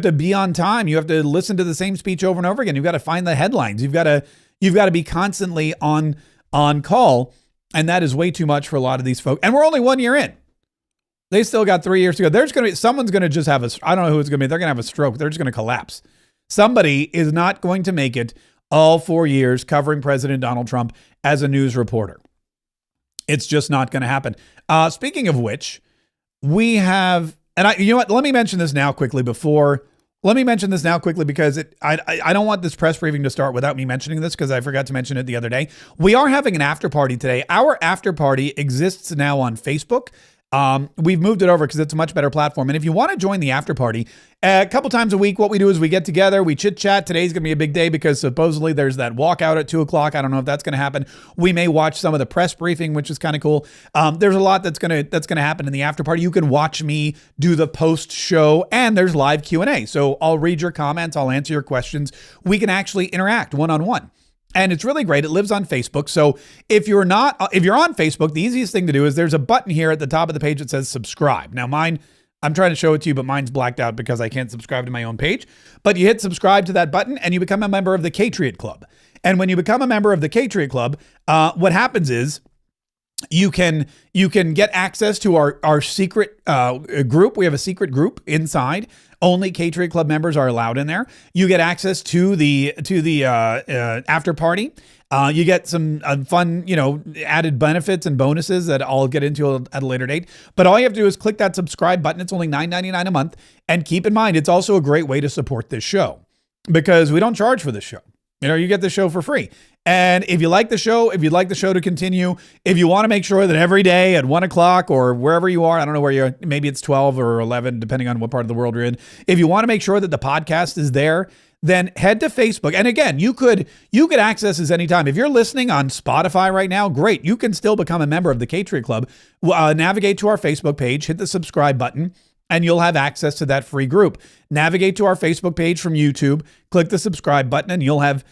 Speaker 1: to be on time. You have to listen to the same speech over and over again. You've got to find the headlines. You've got to be constantly on call. And that is way too much for a lot of these folks. And we're only 1 year in. They still got 3 years to go. Someone's going to just have I don't know who it's going to be. They're going to have a stroke. They're just going to collapse. Somebody is not going to make it all 4 years covering President Donald Trump as a news reporter. It's just not going to happen. Speaking of which, we have, and you know what? Let me mention this now quickly because I don't want this press briefing to start without me mentioning this because I forgot to mention it the other day. We are having an after party today. Our after party exists now on Facebook. We've moved it over because it's a much better platform. And if you want to join the after party, a couple times a week, what we do is we get together, we chit chat. Today's going to be a big day because supposedly there's that walkout at 2:00. I don't know if that's going to happen. We may watch some of the press briefing, which is kind of cool. There's a lot that's going to happen in the after party. You can watch me do the post show and there's live Q&A. So I'll read your comments. I'll answer your questions. We can actually interact one-on-one. And it's really great. It lives on Facebook. So if you're on Facebook, the easiest thing to do is there's a button here at the top of the page that says subscribe. Now mine, I'm trying to show it to you, but mine's blacked out because I can't subscribe to my own page. But you hit subscribe to that button and you become a member of the Patriot Club. And when you become a member of the Patriot Club, what happens is you can get access to our secret group. We have a secret group inside. Only Patriot Club members are allowed in there. You get access to the after party. You get some fun, added benefits and bonuses that I'll get into at a later date. But all you have to do is click that subscribe button. It's only $9.99 a month. And keep in mind, it's also a great way to support this show because we don't charge for this show. You get the show for free. And if you like the show, if you'd like the show to continue, if you want to make sure that every day at 1:00 or wherever you are, I don't know where you're, maybe it's 12 or 11, depending on what part of the world you're in. If you want to make sure that the podcast is there, then head to Facebook. And again, you could access this anytime. If you're listening on Spotify right now, great. You can still become a member of the Patriot Club. Navigate to our Facebook page, hit the subscribe button, and you'll have access to that free group. Navigate to our Facebook page from YouTube, click the subscribe button, and you'll have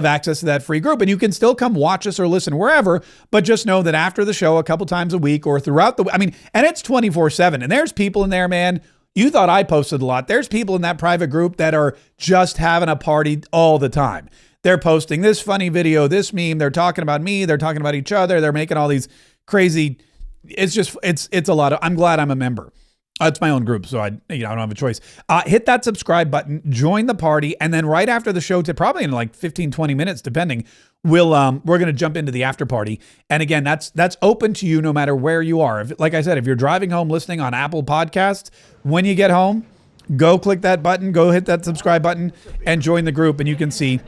Speaker 1: access to that free group. And you can still come watch us or listen wherever, but just know that after the show, a couple times a week or throughout and it's 24/7. And there's people in there, man. You thought I posted a lot. There's people in that private group that are just having a party all the time. They're posting this funny video, this meme. They're talking about me. They're talking about each other. They're making all these crazy. It's a lot of, I'm glad I'm a member. It's my own group, so I don't have a choice. Hit that subscribe button, join the party, and then right after the show, probably in like 15, 20 minutes, depending, we're going to jump into the after party. And again, that's open to you no matter where you are. Like I said, if you're driving home listening on Apple Podcasts, when you get home, go click that button, go hit that subscribe button, and join the group, and you can see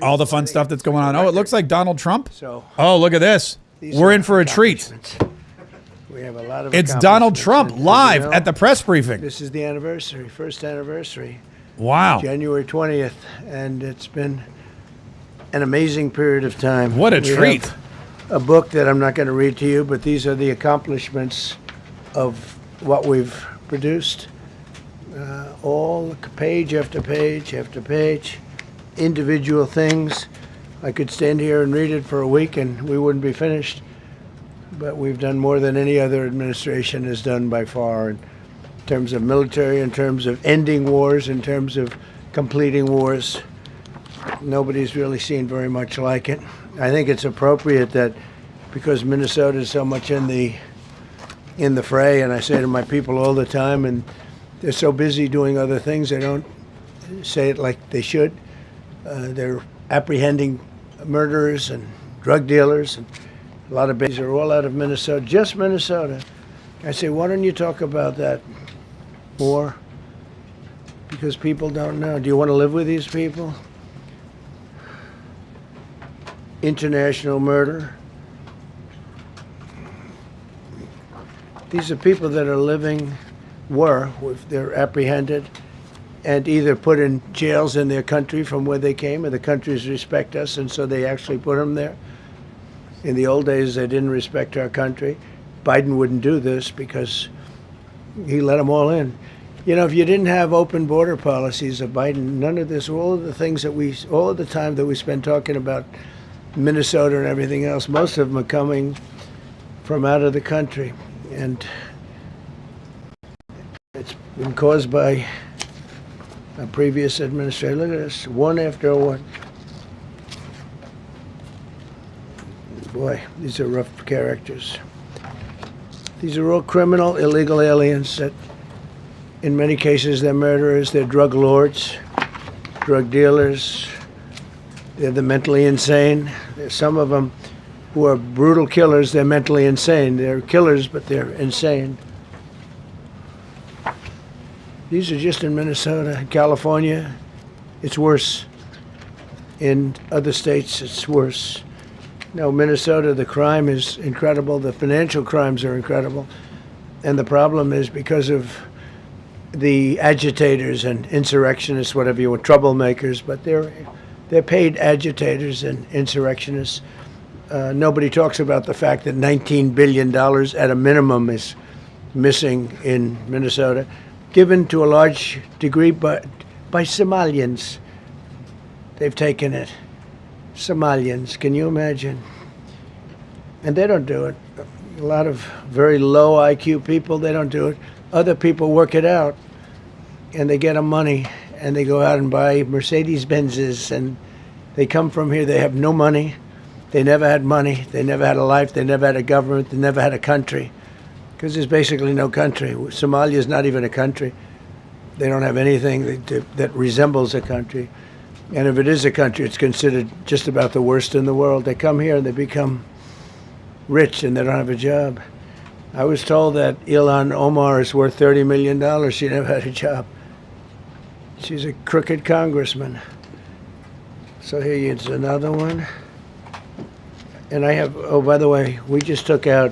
Speaker 1: all the fun stuff that's going on. Oh, it looks like Donald Trump. Oh, look at this. We're in for a treat.
Speaker 5: We have a lot of
Speaker 1: It's Donald Trump live at the press briefing.
Speaker 5: This is the anniversary, first anniversary.
Speaker 1: Wow.
Speaker 5: January 20th, and it's been an amazing period of time.
Speaker 1: What a treat.
Speaker 5: Have a book that I'm not going to read to you, but these are the accomplishments of what we've produced. All page after page after page, individual things. I could stand here and read it for a week and we wouldn't be finished. But we've done more than any other administration has done by far in terms of military, in terms of ending wars, in terms of completing wars. Nobody's really seen very much like it. I think it's appropriate that because Minnesota is so much in the fray, and I say to my people all the time, and they're so busy doing other things, they don't say it like they should. They're apprehending murderers and drug dealers, and a lot of babies are all out of Minnesota, just Minnesota. I say, why don't you talk about that more? Because people don't know. Do you want to live with these people? International murder. These are people that are living, they're apprehended and either put in jails in their country from where they came, and the countries respect us, and so they actually put them there. In the old days, they didn't respect our country. Biden wouldn't do this because he let them all in. You know, if you didn't have open border policies of Biden, none of this, all of the things that all of the time that we spend talking about Minnesota and everything else, most of them are coming from out of the country. And it's been caused by a previous administration. Look at this, one after one. Boy, these are rough characters. These are all criminal, illegal aliens that, in many cases, they're murderers, they're drug lords, drug dealers, they're the mentally insane. There's some of them who are brutal killers, they're mentally insane. They're killers, but they're insane. These are just in Minnesota. California, it's worse. In other states, it's worse. No, Minnesota, the crime is incredible. The financial crimes are incredible. And the problem is because of the agitators and insurrectionists, whatever you want, troublemakers, but they're paid agitators and insurrectionists. Nobody talks about the fact that $19 billion at a minimum is missing in Minnesota, given to a large degree by Somalians. They've taken it. Somalians, can you imagine? And they don't do it. A lot of very low IQ people, they don't do it. Other people work it out, and they get them money, and they go out and buy Mercedes-Benzes, and they come from here, they have no money. They never had money. They never had a life. They never had a government. They never had a country, because there's basically no country. Somalia is not even a country. They don't have anything that resembles a country. And if it is a country, it's considered just about the worst in the world. They come here and they become rich and they don't have a job. I was told that Ilhan Omar is worth $30 million. She never had a job. She's a crooked congressman. So here is another one. And I have, oh, by the way, we just took out,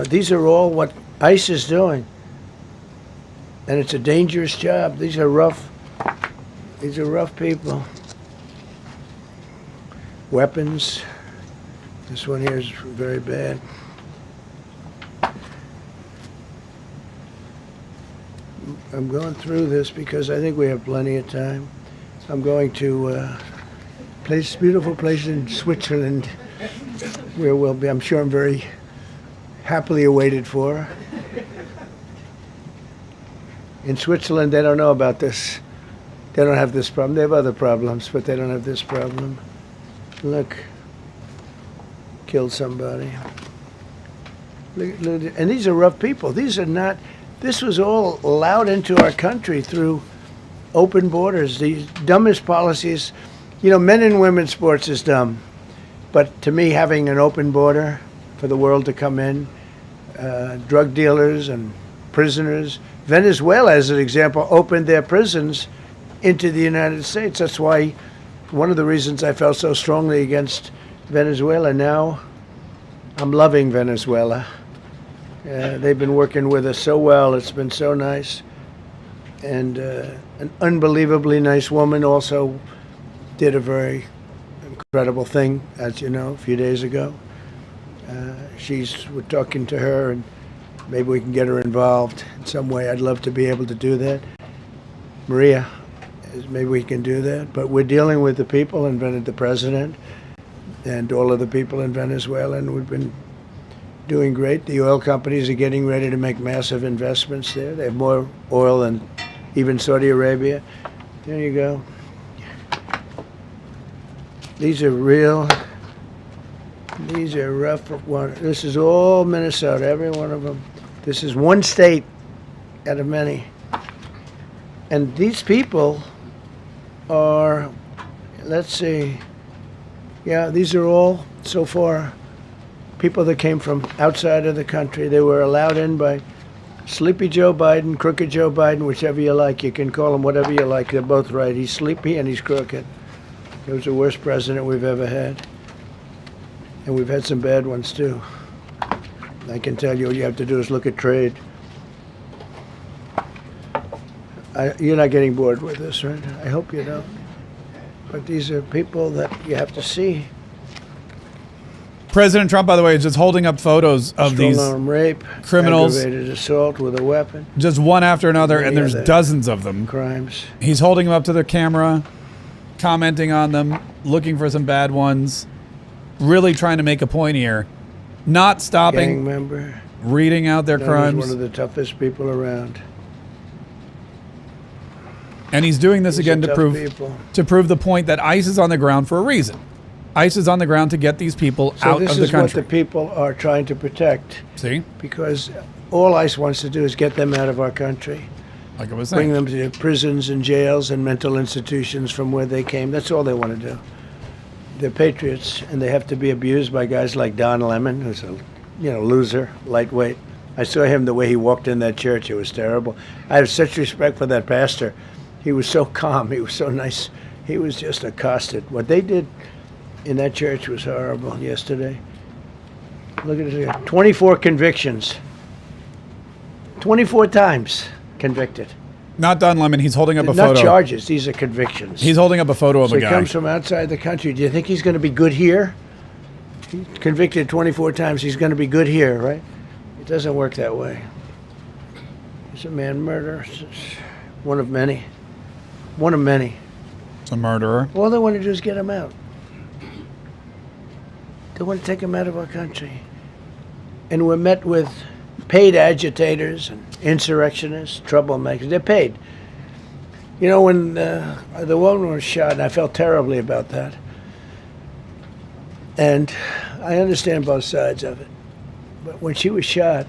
Speaker 5: these are all what ICE is doing. And it's a dangerous job. These are rough people. Weapons. This one here is very bad. I'm going through this because I think we have plenty of time. I'm going to beautiful place in Switzerland where we'll be, I'm sure I'm very happily awaited for. In Switzerland, they don't know about this. They don't have this problem. They have other problems, but they don't have this problem. Look, killed somebody. Look, and these are rough people. These are not, this was all allowed into our country through open borders. These dumbest policies, you know, men and women's sports is dumb. But to me, having an open border for the world to come in, drug dealers and prisoners, Venezuela, as an example, opened their prisons into the United States. That's why one of the reasons I felt so strongly against Venezuela. Now I'm loving Venezuela. They've been working with us so well. It's been so nice. And an unbelievably nice woman also did a very incredible thing, as you know, a few days ago. We're talking to her, and maybe we can get her involved in some way. I'd love to be able to do that. Maria, maybe we can do that. But we're dealing with the people and the president and all of the people in Venezuela, and we've been doing great. The oil companies are getting ready to make massive investments there. They have more oil than even Saudi Arabia. There you go. These are real. These are rough one. This is all Minnesota, every one of them. This is one state out of many. And these people are, let's see, yeah, these are all, so far, people that came from outside of the country. They were allowed in by Sleepy Joe Biden, Crooked Joe Biden, whichever you like. You can call him whatever you like. They're both right. He's sleepy and he's crooked. He was the worst president we've ever had. And we've had some bad ones, too. I can tell you, all you have to do is look at trade. You're not getting bored with this, right? I hope you don't. But these are people that you have to see.
Speaker 1: President Trump, by the way, is just holding up photos of these
Speaker 5: Strong-arm rape,
Speaker 1: criminals,
Speaker 5: aggravated assault with a weapon,
Speaker 1: just one after another, and there's
Speaker 5: other
Speaker 1: dozens of them.
Speaker 5: crimes.
Speaker 1: He's holding them up to the camera, commenting on them, looking for some bad ones, really trying to make a point here, not stopping,
Speaker 5: Gang member,
Speaker 1: reading out their
Speaker 5: known as
Speaker 1: crimes.
Speaker 5: one of the toughest people around.
Speaker 1: And he's doing this
Speaker 5: These
Speaker 1: again
Speaker 5: are
Speaker 1: to
Speaker 5: tough
Speaker 1: prove the point that ICE is on the ground for a reason. ICE is on the ground to get these people
Speaker 5: So
Speaker 1: out
Speaker 5: this
Speaker 1: of the
Speaker 5: is what
Speaker 1: country.
Speaker 5: the people are trying to protect.
Speaker 1: See?
Speaker 5: Because all ICE wants to do is get them out of our country.
Speaker 1: Like I was
Speaker 5: Bring
Speaker 1: saying.
Speaker 5: them to prisons and jails and mental institutions from where they came. That's all they want to do. They're patriots, and they have to be abused by guys like Don Lemon, who's a loser, lightweight. I saw him the way he walked in that church. It was terrible. I have such respect for that pastor. He was so calm. He was so nice. He was just accosted. What they did in that church was horrible yesterday. Look at it. 24 convictions. 24 times convicted.
Speaker 1: Not Don Lemon. He's holding up a
Speaker 5: Not
Speaker 1: photo.
Speaker 5: charges. These are convictions.
Speaker 1: He's holding up a photo of
Speaker 5: So
Speaker 1: a
Speaker 5: he
Speaker 1: guy.
Speaker 5: comes from outside the country. Do you think he's going to be good here? He's convicted 24 times. He's going to be good here, right? It doesn't work that way. He's a man murderer. One of many. One of many.
Speaker 1: It's a murderer.
Speaker 5: All they want to do is get him out. They want to take him out of our country. And we're met with paid agitators and insurrectionists, troublemakers. They're paid. You know, when the woman was shot, and I felt terribly about that. And I understand both sides of it. But when she was shot,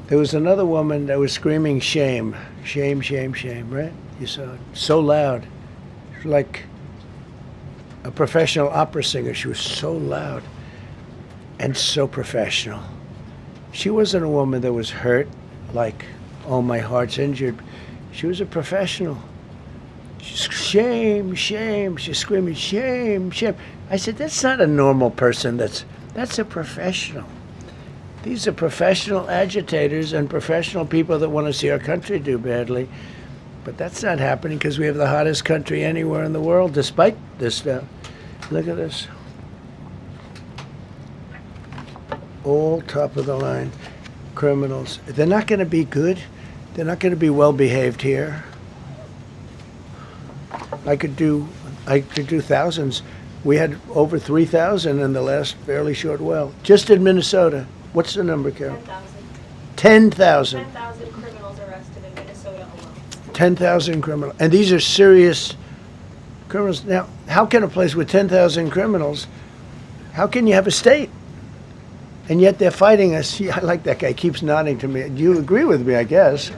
Speaker 5: there was another woman that was screaming shame, shame, shame, shame, right? You saw it. So loud. It was like a professional opera singer. She was so loud and so professional. She wasn't a woman that was hurt, like, oh, my heart's injured. She was a professional. She's shame, shame. She's screaming, shame, shame. I said, that's not a normal person. That's a professional. These are professional agitators and professional people that want to see our country do badly. But that's not happening because we have the hottest country anywhere in the world, despite this stuff. Look at this. All top of the line criminals. They're not going to be good. They're not going to be well behaved here. I could do thousands. We had over 3,000 in the last fairly short while. Just in Minnesota. What's the number, Carol? 10,000.
Speaker 14: 10,000 criminals arrested in Minnesota alone.
Speaker 5: 10,000 criminals. And these are serious criminals. Now, how can a place with 10,000 criminals, how can you have a state? And yet they're fighting us. Yeah, I like that guy. He keeps nodding to me. You agree with me, I guess.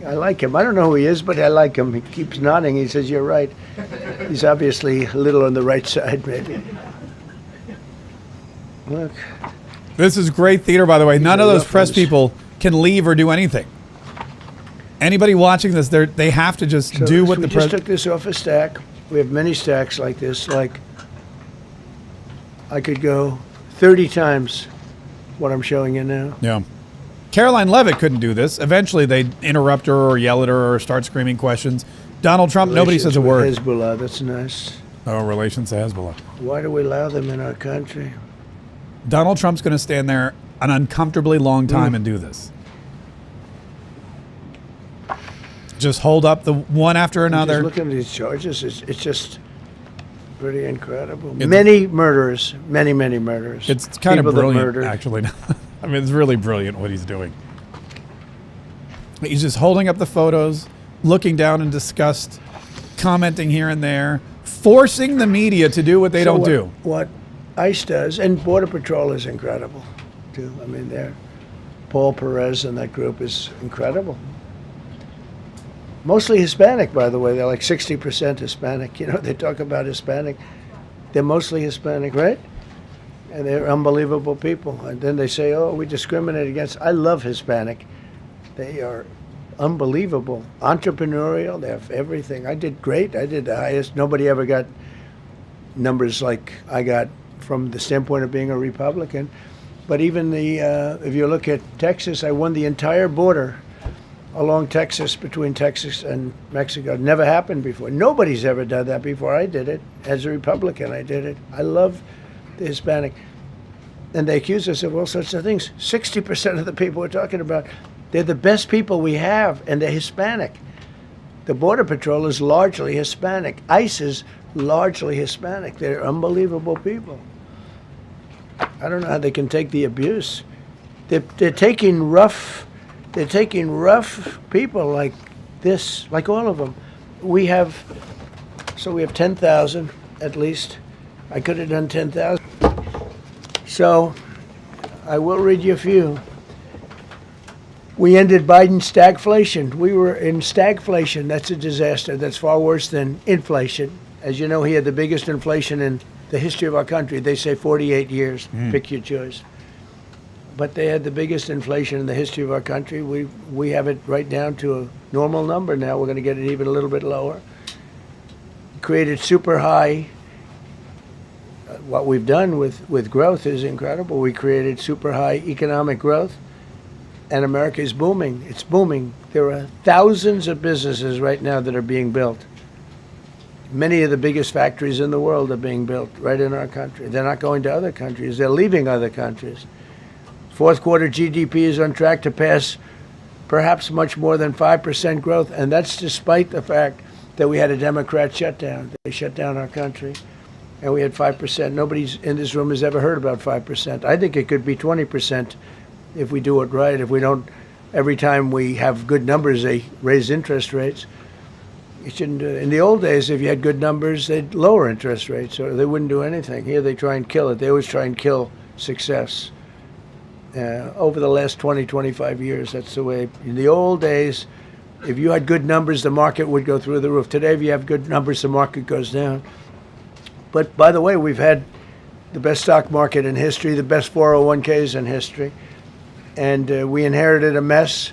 Speaker 5: I like him. I don't know who he is, but I like him. He keeps nodding. He says, you're right. He's obviously a little on the right side, maybe. Look.
Speaker 1: This is great theater, by the way. None of those press
Speaker 5: ones.
Speaker 1: people can leave or do anything. Anybody watching this, they have to just
Speaker 5: So
Speaker 1: do what
Speaker 5: we
Speaker 1: the
Speaker 5: just
Speaker 1: president...
Speaker 5: took this off a stack. We have many stacks like this. Like, I could go 30 times what I'm showing you now.
Speaker 1: Yeah. Caroline Leavitt couldn't do this. Eventually, they'd interrupt her or yell at her or start screaming questions. Donald Trump, nobody says a word.
Speaker 5: Relations with Hezbollah, that's nice.
Speaker 1: Oh, relations to Hezbollah.
Speaker 5: Why do we allow them in our country?
Speaker 1: Donald Trump's going to stand there an uncomfortably long time and do this. Just hold up the one after another.
Speaker 5: Just looking at these charges, it's just pretty incredible. Many murderers, many murderers.
Speaker 1: It's kind of
Speaker 5: People that
Speaker 1: brilliant,
Speaker 5: murdered.
Speaker 1: actually. I mean, it's really brilliant what he's doing. He's just holding up the photos, looking down in disgust, commenting here and there, forcing the media to do what they don't do.
Speaker 5: What ICE does, and Border Patrol is incredible, too. I mean, Paul Perez and that group is incredible. Mostly Hispanic, by the way. They're like 60% Hispanic. You know, they talk about Hispanic. They're mostly Hispanic, right? And they're unbelievable people. And then they say, oh, we discriminate against. I love Hispanic. They are unbelievable. Entrepreneurial. They have everything. I did great. I did the highest. Nobody ever got numbers like I got from the standpoint of being a Republican. But even if you look at Texas, I won the entire border along Texas, between Texas and Mexico. It never happened before. Nobody's ever done that before. I did it. As a Republican, I did it. I love the Hispanic. And they accuse us of all sorts of things. 60% of the people we're talking about, they're the best people we have, and they're Hispanic. The Border Patrol is largely Hispanic. ICE is largely Hispanic. They're unbelievable people. I don't know how they can take the abuse. They're taking rough people like this, like all of them. We have 10,000 at least. I could have done 10,000. So I will read you a few. We ended Biden's stagflation. We were in stagflation. That's a disaster. That's far worse than inflation. As you know, he had the biggest inflation in the history of our country. They say 48 years. Pick your choice. But they had the biggest inflation in the history of our country. We have it right down to a normal number now. We're going to get it even a little bit lower. Created super high. What we've done with growth is incredible. We created super high economic growth, and America is booming. It's booming. There are thousands of businesses right now that are being built. Many of the biggest factories in the world are being built right in our country. They're not going to other countries. They're leaving other countries. Fourth quarter GDP is on track to pass perhaps much more than 5% growth, and that's despite the fact that we had a Democrat shutdown. They shut down our country, and we had 5%. Nobody's in this room has ever heard about 5%. I think it could be 20% if we do it right. If we don't, every time we have good numbers, they raise interest rates. You shouldn't do it. In the old days, if you had good numbers, they'd lower interest rates, or they wouldn't do anything. Here, they try and kill it. They always try and kill success. Over the last 20, 25 years, that's the way. In the old days, if you had good numbers, the market would go through the roof. Today, if you have good numbers, the market goes down. But by the way, we've had the best stock market in history, the best 401ks in history, and we inherited a mess.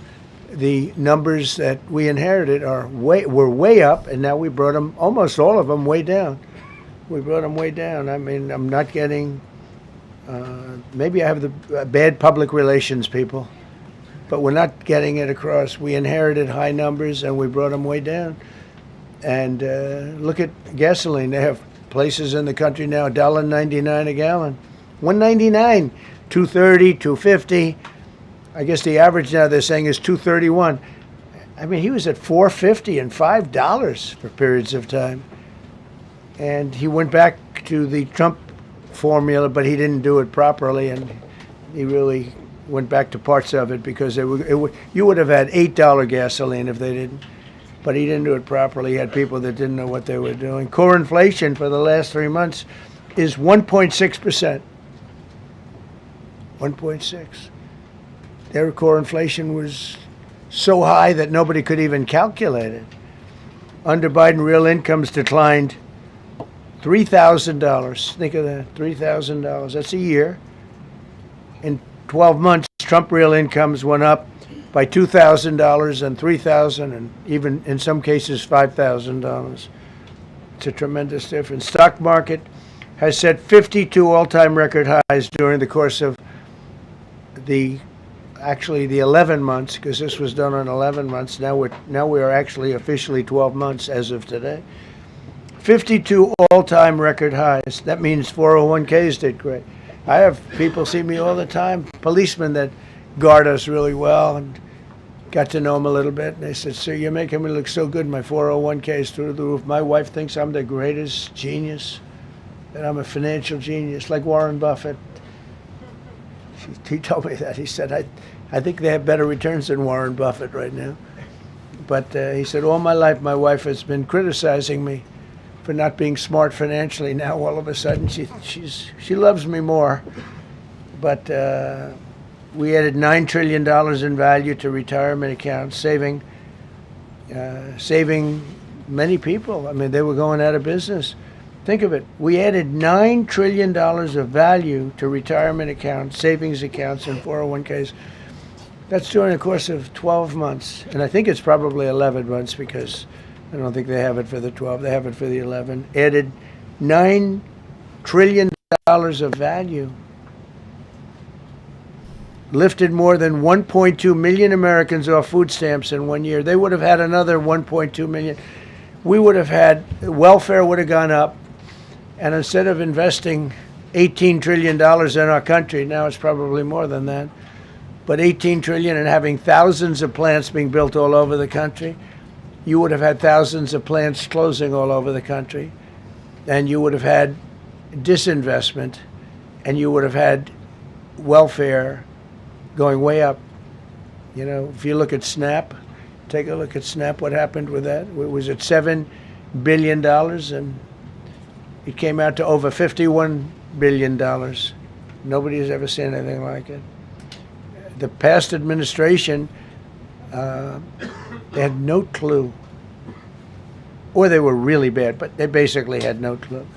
Speaker 5: The numbers that we inherited were way up, and now we brought them, almost all of them, way down. We brought them way down. I mean, I'm not getting. Maybe I have the bad public relations people, but we're not getting it across. We inherited high numbers and we brought them way down. And look at gasoline. They have places in the country now, $1.99 a gallon. $1.99, $2.30, $2.50. I guess the average now they're saying is $2.31. I mean, he was at $4.50 and $5 for periods of time. And he went back to the Trump formula, but he didn't do it properly, and he really went back to parts of it because you would have had $8 gasoline if they didn't, but he didn't do it properly. He had people that didn't know what they were doing. Core inflation for the last 3 months is 1.6%. 1.6. Their core inflation was so high that nobody could even calculate it. Under Biden, real incomes declined $3,000. Think of that, $3,000. That's a year. In 12 months, Trump real incomes went up by $2,000 and $3,000 and even in some cases $5,000. It's a tremendous difference. Stock market has set 52 all-time record highs during the course of the 11 months, because this was done on 11 months. Now we are actually officially 12 months as of today. 52 all-time record highs. That means 401ks did great. I have people see me all the time, policemen that guard us really well, and got to know them a little bit. And they said, "Sir, you're making me look so good. My 401k is through the roof. My wife thinks I'm the greatest genius, that I'm a financial genius, like Warren Buffett." He told me that. He said, I think they have better returns than Warren Buffett right now. But he said, all my life, my wife has been criticizing me for not being smart financially. Now all of a sudden she loves me more. But we added $9 trillion in value to retirement accounts, saving many people. I mean, they were going out of business. Think of it. We added $9 trillion of value to retirement accounts, savings accounts, and 401ks. That's during the course of 12 months. And I think it's probably 11 months because I don't think they have it for the 12. They have it for the 11. Added $9 trillion of value. Lifted more than 1.2 million Americans off food stamps in 1 year. They would have had another 1.2 million. We would have had, welfare would have gone up. And instead of investing $18 trillion in our country, now it's probably more than that, but $18 trillion and having thousands of plants being built all over the country, you would have had thousands of plants closing all over the country. And you would have had disinvestment, and you would have had welfare going way up. You know, if you look at SNAP, take a look at SNAP, what happened with that? It was at $7 billion, and it came out to over $51 billion. Nobody has ever seen anything like it. The past administration, they had no clue. Or they were really bad, but they basically had no clue.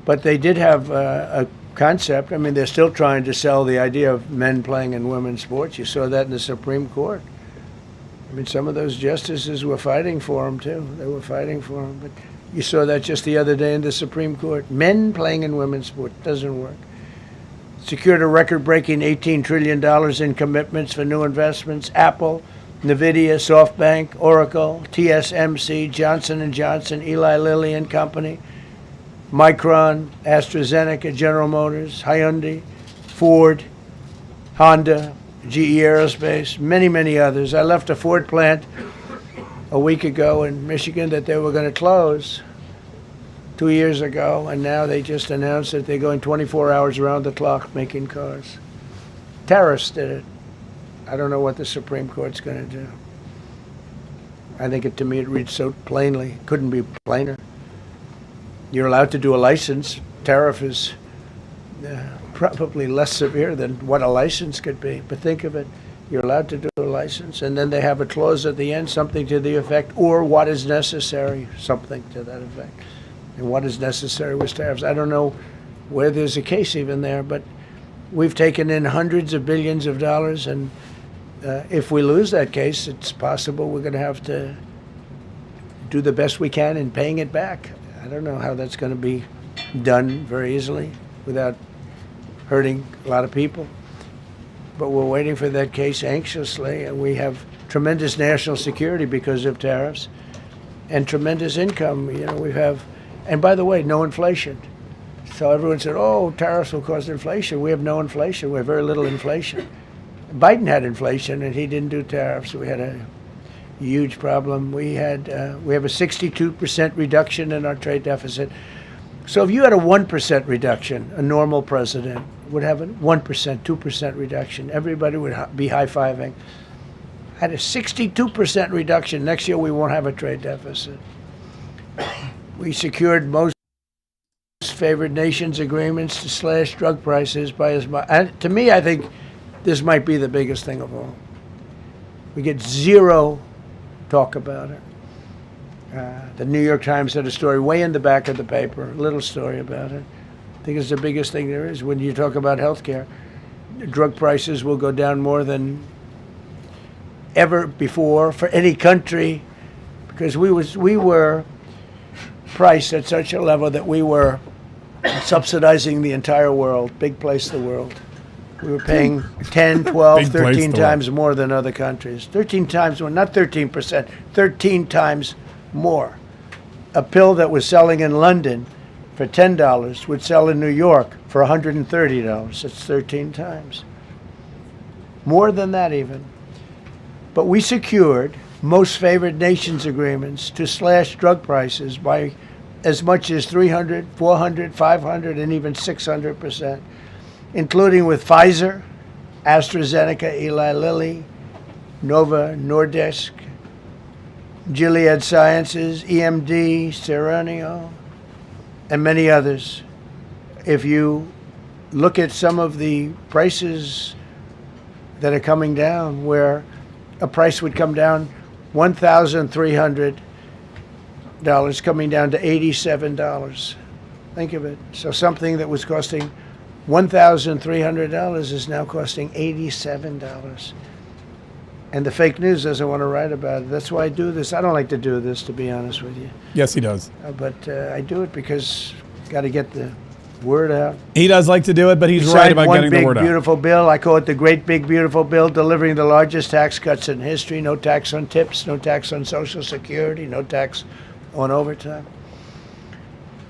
Speaker 5: But they did have a concept. I mean, they're still trying to sell the idea of men playing in women's sports. You saw that in the Supreme Court. I mean, some of those justices were fighting for them, too. They were fighting for them. But you saw that just the other day in the Supreme Court. Men playing in women's sports doesn't work. Secured a record-breaking $18 trillion in commitments for new investments. Apple, NVIDIA, SoftBank, Oracle, TSMC, Johnson & Johnson, Eli Lilly and Company, Micron, AstraZeneca, General Motors, Hyundai, Ford, Honda, GE Aerospace, many, many others. I left a Ford plant a week ago in Michigan that they were going to close 2 years ago, and now they just announced that they're going 24 hours around the clock making cars. Tariffs did it. I don't know what the Supreme Court's going to do. I think to me it reads so plainly. Couldn't be plainer. You're allowed to do a license. Tariff is probably less severe than what a license could be. But think of it. You're allowed to do a license, and then they have a clause at the end, something to the effect, or what is necessary, something to that effect. And what is necessary was tariffs. I don't know where there's a case even there, but we've taken in hundreds of billions of dollars, and if we lose that case, it's possible we're going to have to do the best we can in paying it back. I don't know how that's going to be done very easily without hurting a lot of people. But we're waiting for that case anxiously, and we have tremendous national security because of tariffs and tremendous income. You know, we have, and by the way, no inflation. So everyone said, oh, tariffs will cause inflation. We have no inflation. We have very little inflation. Biden had inflation, and he didn't do tariffs. We had a huge problem. We have a 62% reduction in our trade deficit. So if you had a 1% reduction, a normal president would have a 1%, 2% reduction. Everybody would be high-fiving. Had a 62% reduction. Next year we won't have a trade deficit. We secured most favored nations agreements to slash drug prices by as much. And to me, I think this might be the biggest thing of all. We get zero talk about it. The New York Times had a story way in the back of the paper, a little story about it. I think it's the biggest thing there is when you talk about health care. Drug prices will go down more than ever before for any country because we were priced at such a level that we were subsidizing the entire world, big place the world. We were paying 10, 12, 13 times more than other countries. 13 times more, not 13%, 13 times more. A pill that was selling in London for $10 would sell in New York for $130. That's 13 times. More than that even. But we secured most favored nations agreements to slash drug prices by as much as 300, 400, 500, and even 600%, including with Pfizer, AstraZeneca, Eli Lilly, Novo Nordisk, Gilead Sciences, EMD, Serenio, and many others. If you look at some of the prices that are coming down, where a price would come down $1,300 coming down to $87. Think of it. So something that was costing $1,300 is now costing $87. And the fake news doesn't want to write about it. That's why I do this. I don't like to do this, to be honest with you.
Speaker 1: Yes, he does.
Speaker 5: But I do it because got to get the word out.
Speaker 1: He does like to do it, but he's
Speaker 5: We
Speaker 1: right
Speaker 5: signed
Speaker 1: about getting the word
Speaker 5: one big, beautiful bill. I call it the Great Big Beautiful Bill, delivering the largest tax cuts in history. No tax on tips, no tax on Social Security, no tax on overtime.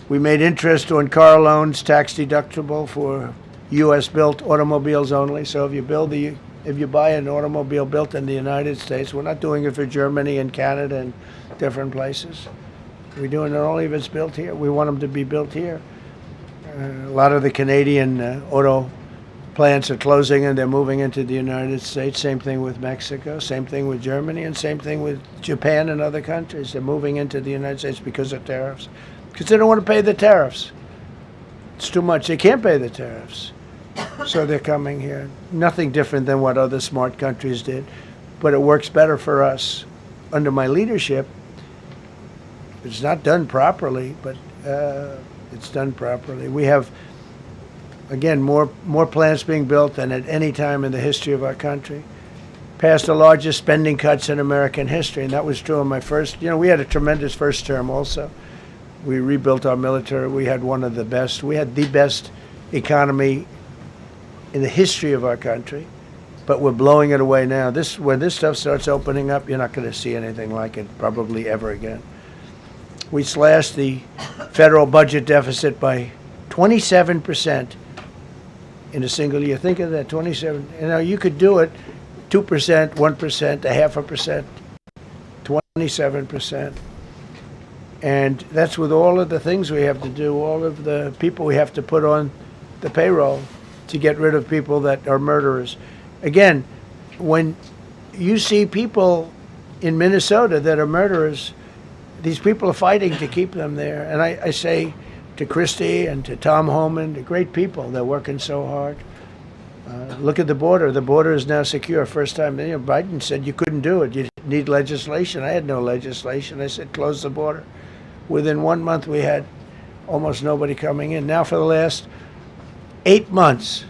Speaker 5: We made interest on car loans tax deductible for U.S.-built automobiles only. So if you buy an automobile built in the United States, we're not doing it for Germany and Canada and different places. We're doing it only if it's built here. We want them to be built here. A lot of the Canadian auto plants are closing and they're moving into the United States. Same thing with Mexico, same thing with Germany, and same thing with Japan and other countries. They're moving into the United States because of tariffs. Because they don't want to pay the tariffs. It's too much. They can't pay the tariffs. So they're coming here. Nothing different than what other smart countries did. But it works better for us. Under my leadership, it's not done properly, but it's done properly. We have, again, more plants being built than at any time in the history of our country. Passed the largest spending cuts in American history, and that was true in my first. We had a tremendous first term also. We rebuilt our military. We had one of the best. We had the best economy in the history of our country, but we're blowing it away now. When this stuff starts opening up, you're not going to see anything like it probably ever again. We slashed the federal budget deficit by 27% in a single year. Think of that, 27. You could do it 2%, 1%, 0.5%, 27%. And that's with all of the things we have to do, all of the people we have to put on the payroll to get rid of people that are murderers. Again, when you see people in Minnesota that are murderers, these people are fighting to keep them there. And I say to Christie and to Tom Homan, the great people, they're working so hard. Look at the border. The border is now secure. First time, Biden said you couldn't do it. You need legislation. I had no legislation. I said close the border. Within 1 month, we had almost nobody coming in. Now for the last 8 months,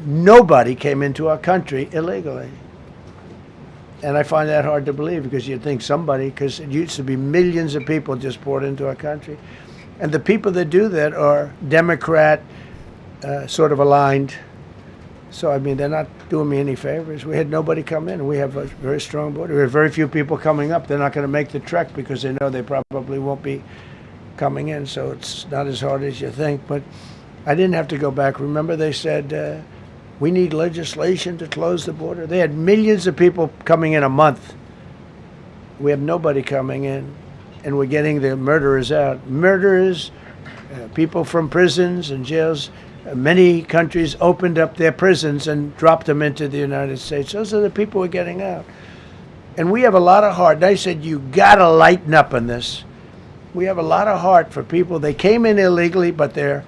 Speaker 5: nobody came into our country illegally. And I find that hard to believe because you'd think somebody, because it used to be millions of people just poured into our country. And the people that do that are Democrat sort of aligned. So, they're not doing me any favors. We had nobody come in. We have a very strong border. We have very few people coming up. They're not going to make the trek because they know they probably won't be coming in. So it's not as hard as you think. But I didn't have to go back. Remember, they said, we need legislation to close the border. They had millions of people coming in a month. We have nobody coming in, and we're getting the murderers out. Murderers, people from prisons and jails. Many countries opened up their prisons and dropped them into the United States. Those are the people we're getting out. And we have a lot of heart. And I said, you got to lighten up on this. We have a lot of heart for people. They came in illegally, but they're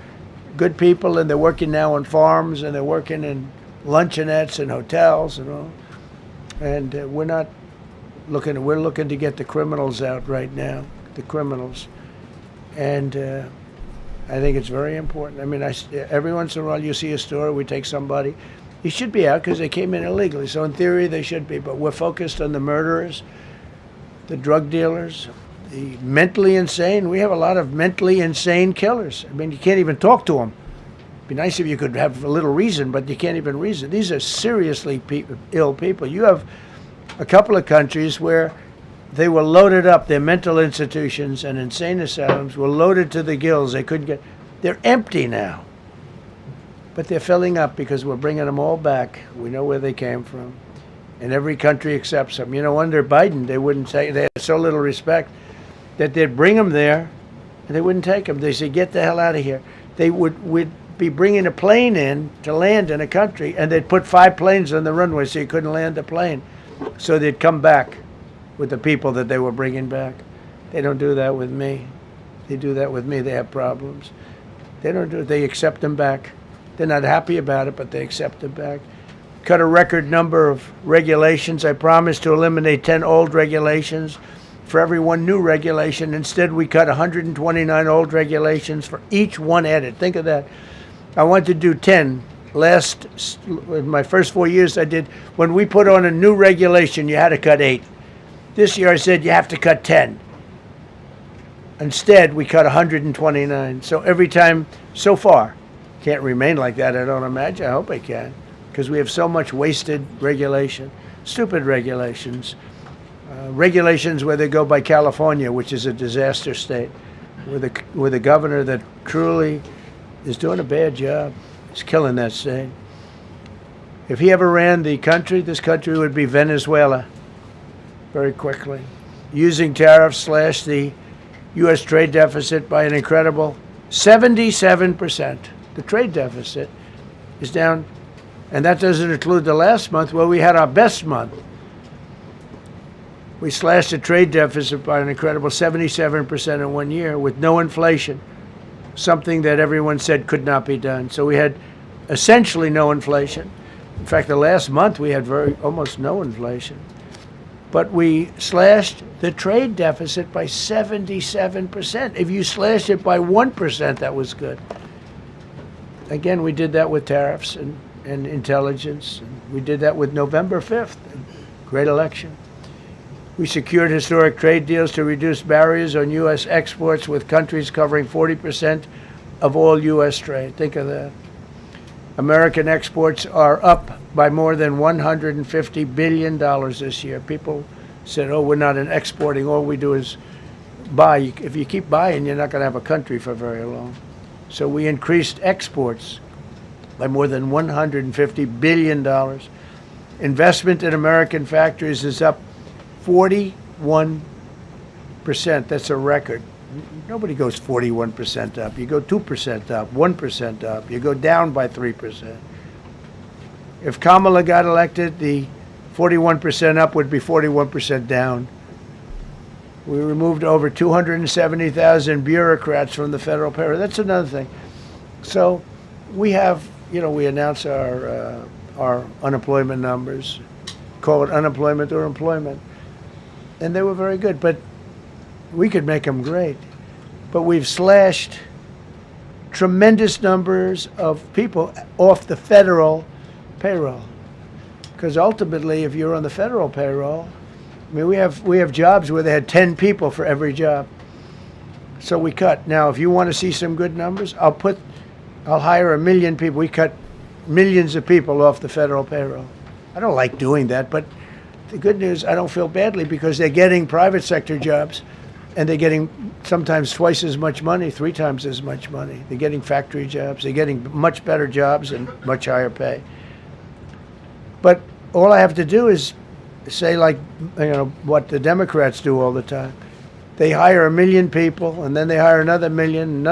Speaker 5: good people, and they're working now on farms, and they're working in luncheonettes and hotels and all. And we're looking to get the criminals out right now, the criminals. And I think it's very important. Every once in a while you see a story, we take somebody. He should be out because they came in illegally. So in theory, they should be. But we're focused on the murderers, the drug dealers, the mentally insane. We have a lot of mentally insane killers. You can't even talk to them. It'd be nice if you could have a little reason, but you can't even reason. These are seriously ill people. You have a couple of countries where they were loaded up. Their mental institutions and insane asylums were loaded to the gills. They couldn't get. They're empty now. But they're filling up because we're bringing them all back. We know where they came from. And every country accepts them. Under Biden, they wouldn't take. They had so little respect that they'd bring them there, and they wouldn't take them. They said, get the hell out of here. They would be bringing a plane in to land in a country, and they'd put 5 planes on the runway so you couldn't land the plane. So they'd come back. with the people that they were bringing back. They don't do that with me. They do that with me, they have problems. They don't do it. They accept them back. They're not happy about it, but they accept them back. Cut a record number of regulations. I promised to eliminate 10 old regulations for every one new regulation. Instead, we cut 129 old regulations for each one added. Think of that. I wanted to do 10. In my first 4 years, I did. When we put on a new regulation, you had to cut 8. This year, I said you have to cut 10. Instead, we cut 129. So every time, so far, can't remain like that, I don't imagine. I hope I can, because we have so much wasted regulation, stupid regulations. Regulations where they go by California, which is a disaster state, with a governor that truly is doing a bad job. He's killing that state. If he ever ran the country, this country would be Venezuela very quickly. Using tariffs slash the U.S. trade deficit by an incredible 77%. The trade deficit is down, and that doesn't include the last month where we had our best month. We slashed the trade deficit by an incredible 77% in 1 year with no inflation, something that everyone said could not be done. So we had essentially no inflation. In fact, the last month we had almost no inflation. But we slashed the trade deficit by 77%. If you slashed it by 1%, that was good. Again, we did that with tariffs and intelligence. We did that with November 5th, great election. We secured historic trade deals to reduce barriers on U.S. exports with countries covering 40% of all U.S. trade. Think of that. American exports are up by more than $150 billion this year. People said, oh, we're not exporting. All we do is buy. If you keep buying, you're not going to have a country for very long. So we increased exports by more than $150 billion. Investment in American factories is up 41%. That's a record. Nobody goes 41% up. You go 2% up, 1% up. You go down by 3%. If Kamala got elected, the 41% up would be 41% down. We removed over 270,000 bureaucrats from the federal payroll. That's another thing. So we have, we announce our unemployment numbers, call it unemployment or employment. And they were very good, but we could make them great. But we've slashed tremendous numbers of people off the federal payroll. Because ultimately, if you're on the federal payroll, I mean, we have jobs where they had 10 people for every job. So we cut. Now, if you want to see some good numbers, I'll hire 1 million people. We cut millions of people off the federal payroll. I don't like doing that, but the good news, I don't feel badly because they're getting private sector jobs and they're getting sometimes twice as much money, 3 times as much money. They're getting factory jobs. They're getting much better jobs and much higher pay. But all I have to do is say, like, what the Democrats do all the time. They hire 1 million people and then they hire another million.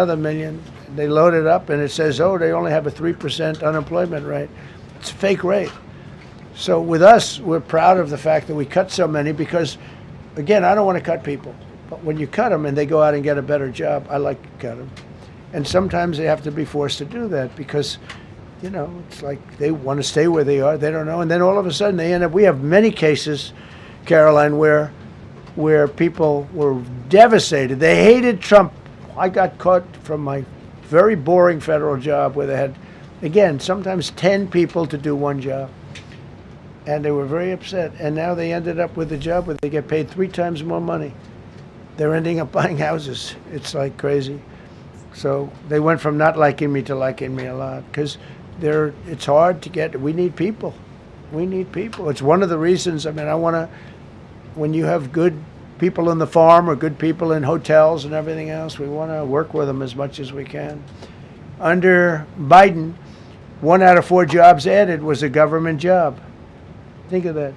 Speaker 5: They load it up and it says, oh, they only have a 3% unemployment rate. It's a fake rate. So with us, we're proud of the fact that we cut so many because, again, I don't want to cut people. But when you cut them and they go out and get a better job, I like to cut them. And sometimes they have to be forced to do that because, it's like they want to stay where they are. They don't know. And then all of a sudden they end up, we have many cases, Caroline, where people were devastated. They hated Trump. I got caught from my very boring federal job where they had, again, sometimes 10 people to do one job. And they were very upset. And now they ended up with a job where they get paid 3 times more money. They're ending up buying houses. It's like crazy. So they went from not liking me to liking me a lot because it's hard to get. We need people. We need people. It's one of the reasons. I mean, when you have good people in the farm or good people in hotels and everything else, we want to work with them as much as we can. Under Biden, 1 out of 4 jobs added was a government job. Think of that.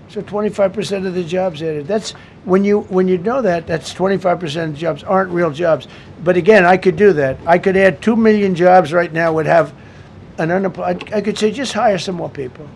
Speaker 5: So 25% of the jobs added. That's when you know that, that's 25% of jobs aren't real jobs. But again, I could do that. I could add 2 million jobs right now, would have an unemployed. I could say just hire some more people.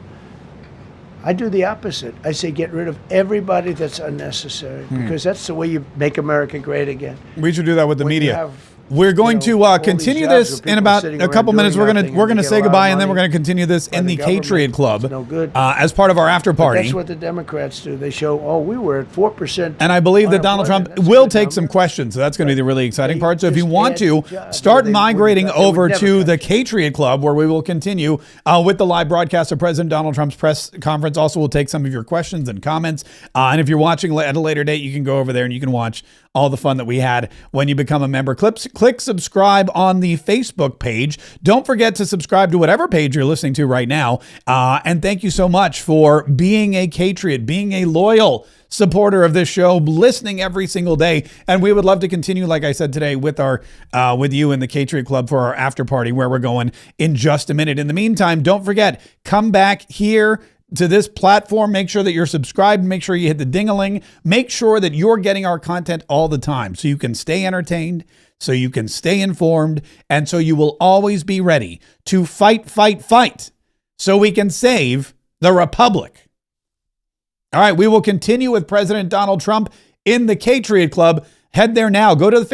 Speaker 5: I do the opposite. I say get rid of everybody that's unnecessary because that's the way you make America great again.
Speaker 1: We should do that with the
Speaker 5: When you
Speaker 1: media.
Speaker 5: have,
Speaker 1: We're going
Speaker 5: you know, all
Speaker 1: to
Speaker 5: these
Speaker 1: continue
Speaker 5: jobs
Speaker 1: this
Speaker 5: where
Speaker 1: in
Speaker 5: people are
Speaker 1: about
Speaker 5: sitting
Speaker 1: a couple
Speaker 5: around
Speaker 1: minutes.
Speaker 5: doing
Speaker 1: We're
Speaker 5: nothing
Speaker 1: gonna
Speaker 5: and they
Speaker 1: say
Speaker 5: get a lot of
Speaker 1: goodbye, and then we're
Speaker 5: money
Speaker 1: going to continue this
Speaker 5: by
Speaker 1: in the
Speaker 5: government.
Speaker 1: Patriot Club
Speaker 5: It's no good.
Speaker 1: as part of our after
Speaker 5: But
Speaker 1: party.
Speaker 5: that's what the Democrats do. They show, oh, we were at 4%.
Speaker 1: And I believe that Donald Trump
Speaker 5: unemployment. That's a
Speaker 1: will
Speaker 5: good
Speaker 1: take
Speaker 5: number.
Speaker 1: some questions. So that's going to be the really exciting
Speaker 5: They
Speaker 1: part. So if you
Speaker 5: just
Speaker 1: want
Speaker 5: add
Speaker 1: to
Speaker 5: jobs
Speaker 1: start
Speaker 5: where they
Speaker 1: migrating
Speaker 5: wouldn't cut- they
Speaker 1: over
Speaker 5: would never
Speaker 1: to
Speaker 5: cut
Speaker 1: the Patriot Club, where we will continue with the live broadcast of President Donald Trump's press conference. Also, we'll take some of your questions and comments. And if you're watching at a later date, you can go over there and you can watch all the fun that we had when you become a member. Click subscribe on the Facebook page. Don't forget to subscribe to whatever page you're listening to right now. And thank you so much for being a Patriot, being a loyal supporter of this show, listening every single day. And we would love to continue, like I said today, with our with you in the Patriot Club for our after party, where we're going in just a minute. In the meantime, don't forget, come back here to this platform. Make sure that you're subscribed. Make sure you hit the ding-a-ling. Make sure that you're getting our content all the time so you can stay entertained, so you can stay informed, and so you will always be ready to fight so we can save the Republic. All right, we will continue with President Donald Trump in the Patriot Club. Head there now. Go to the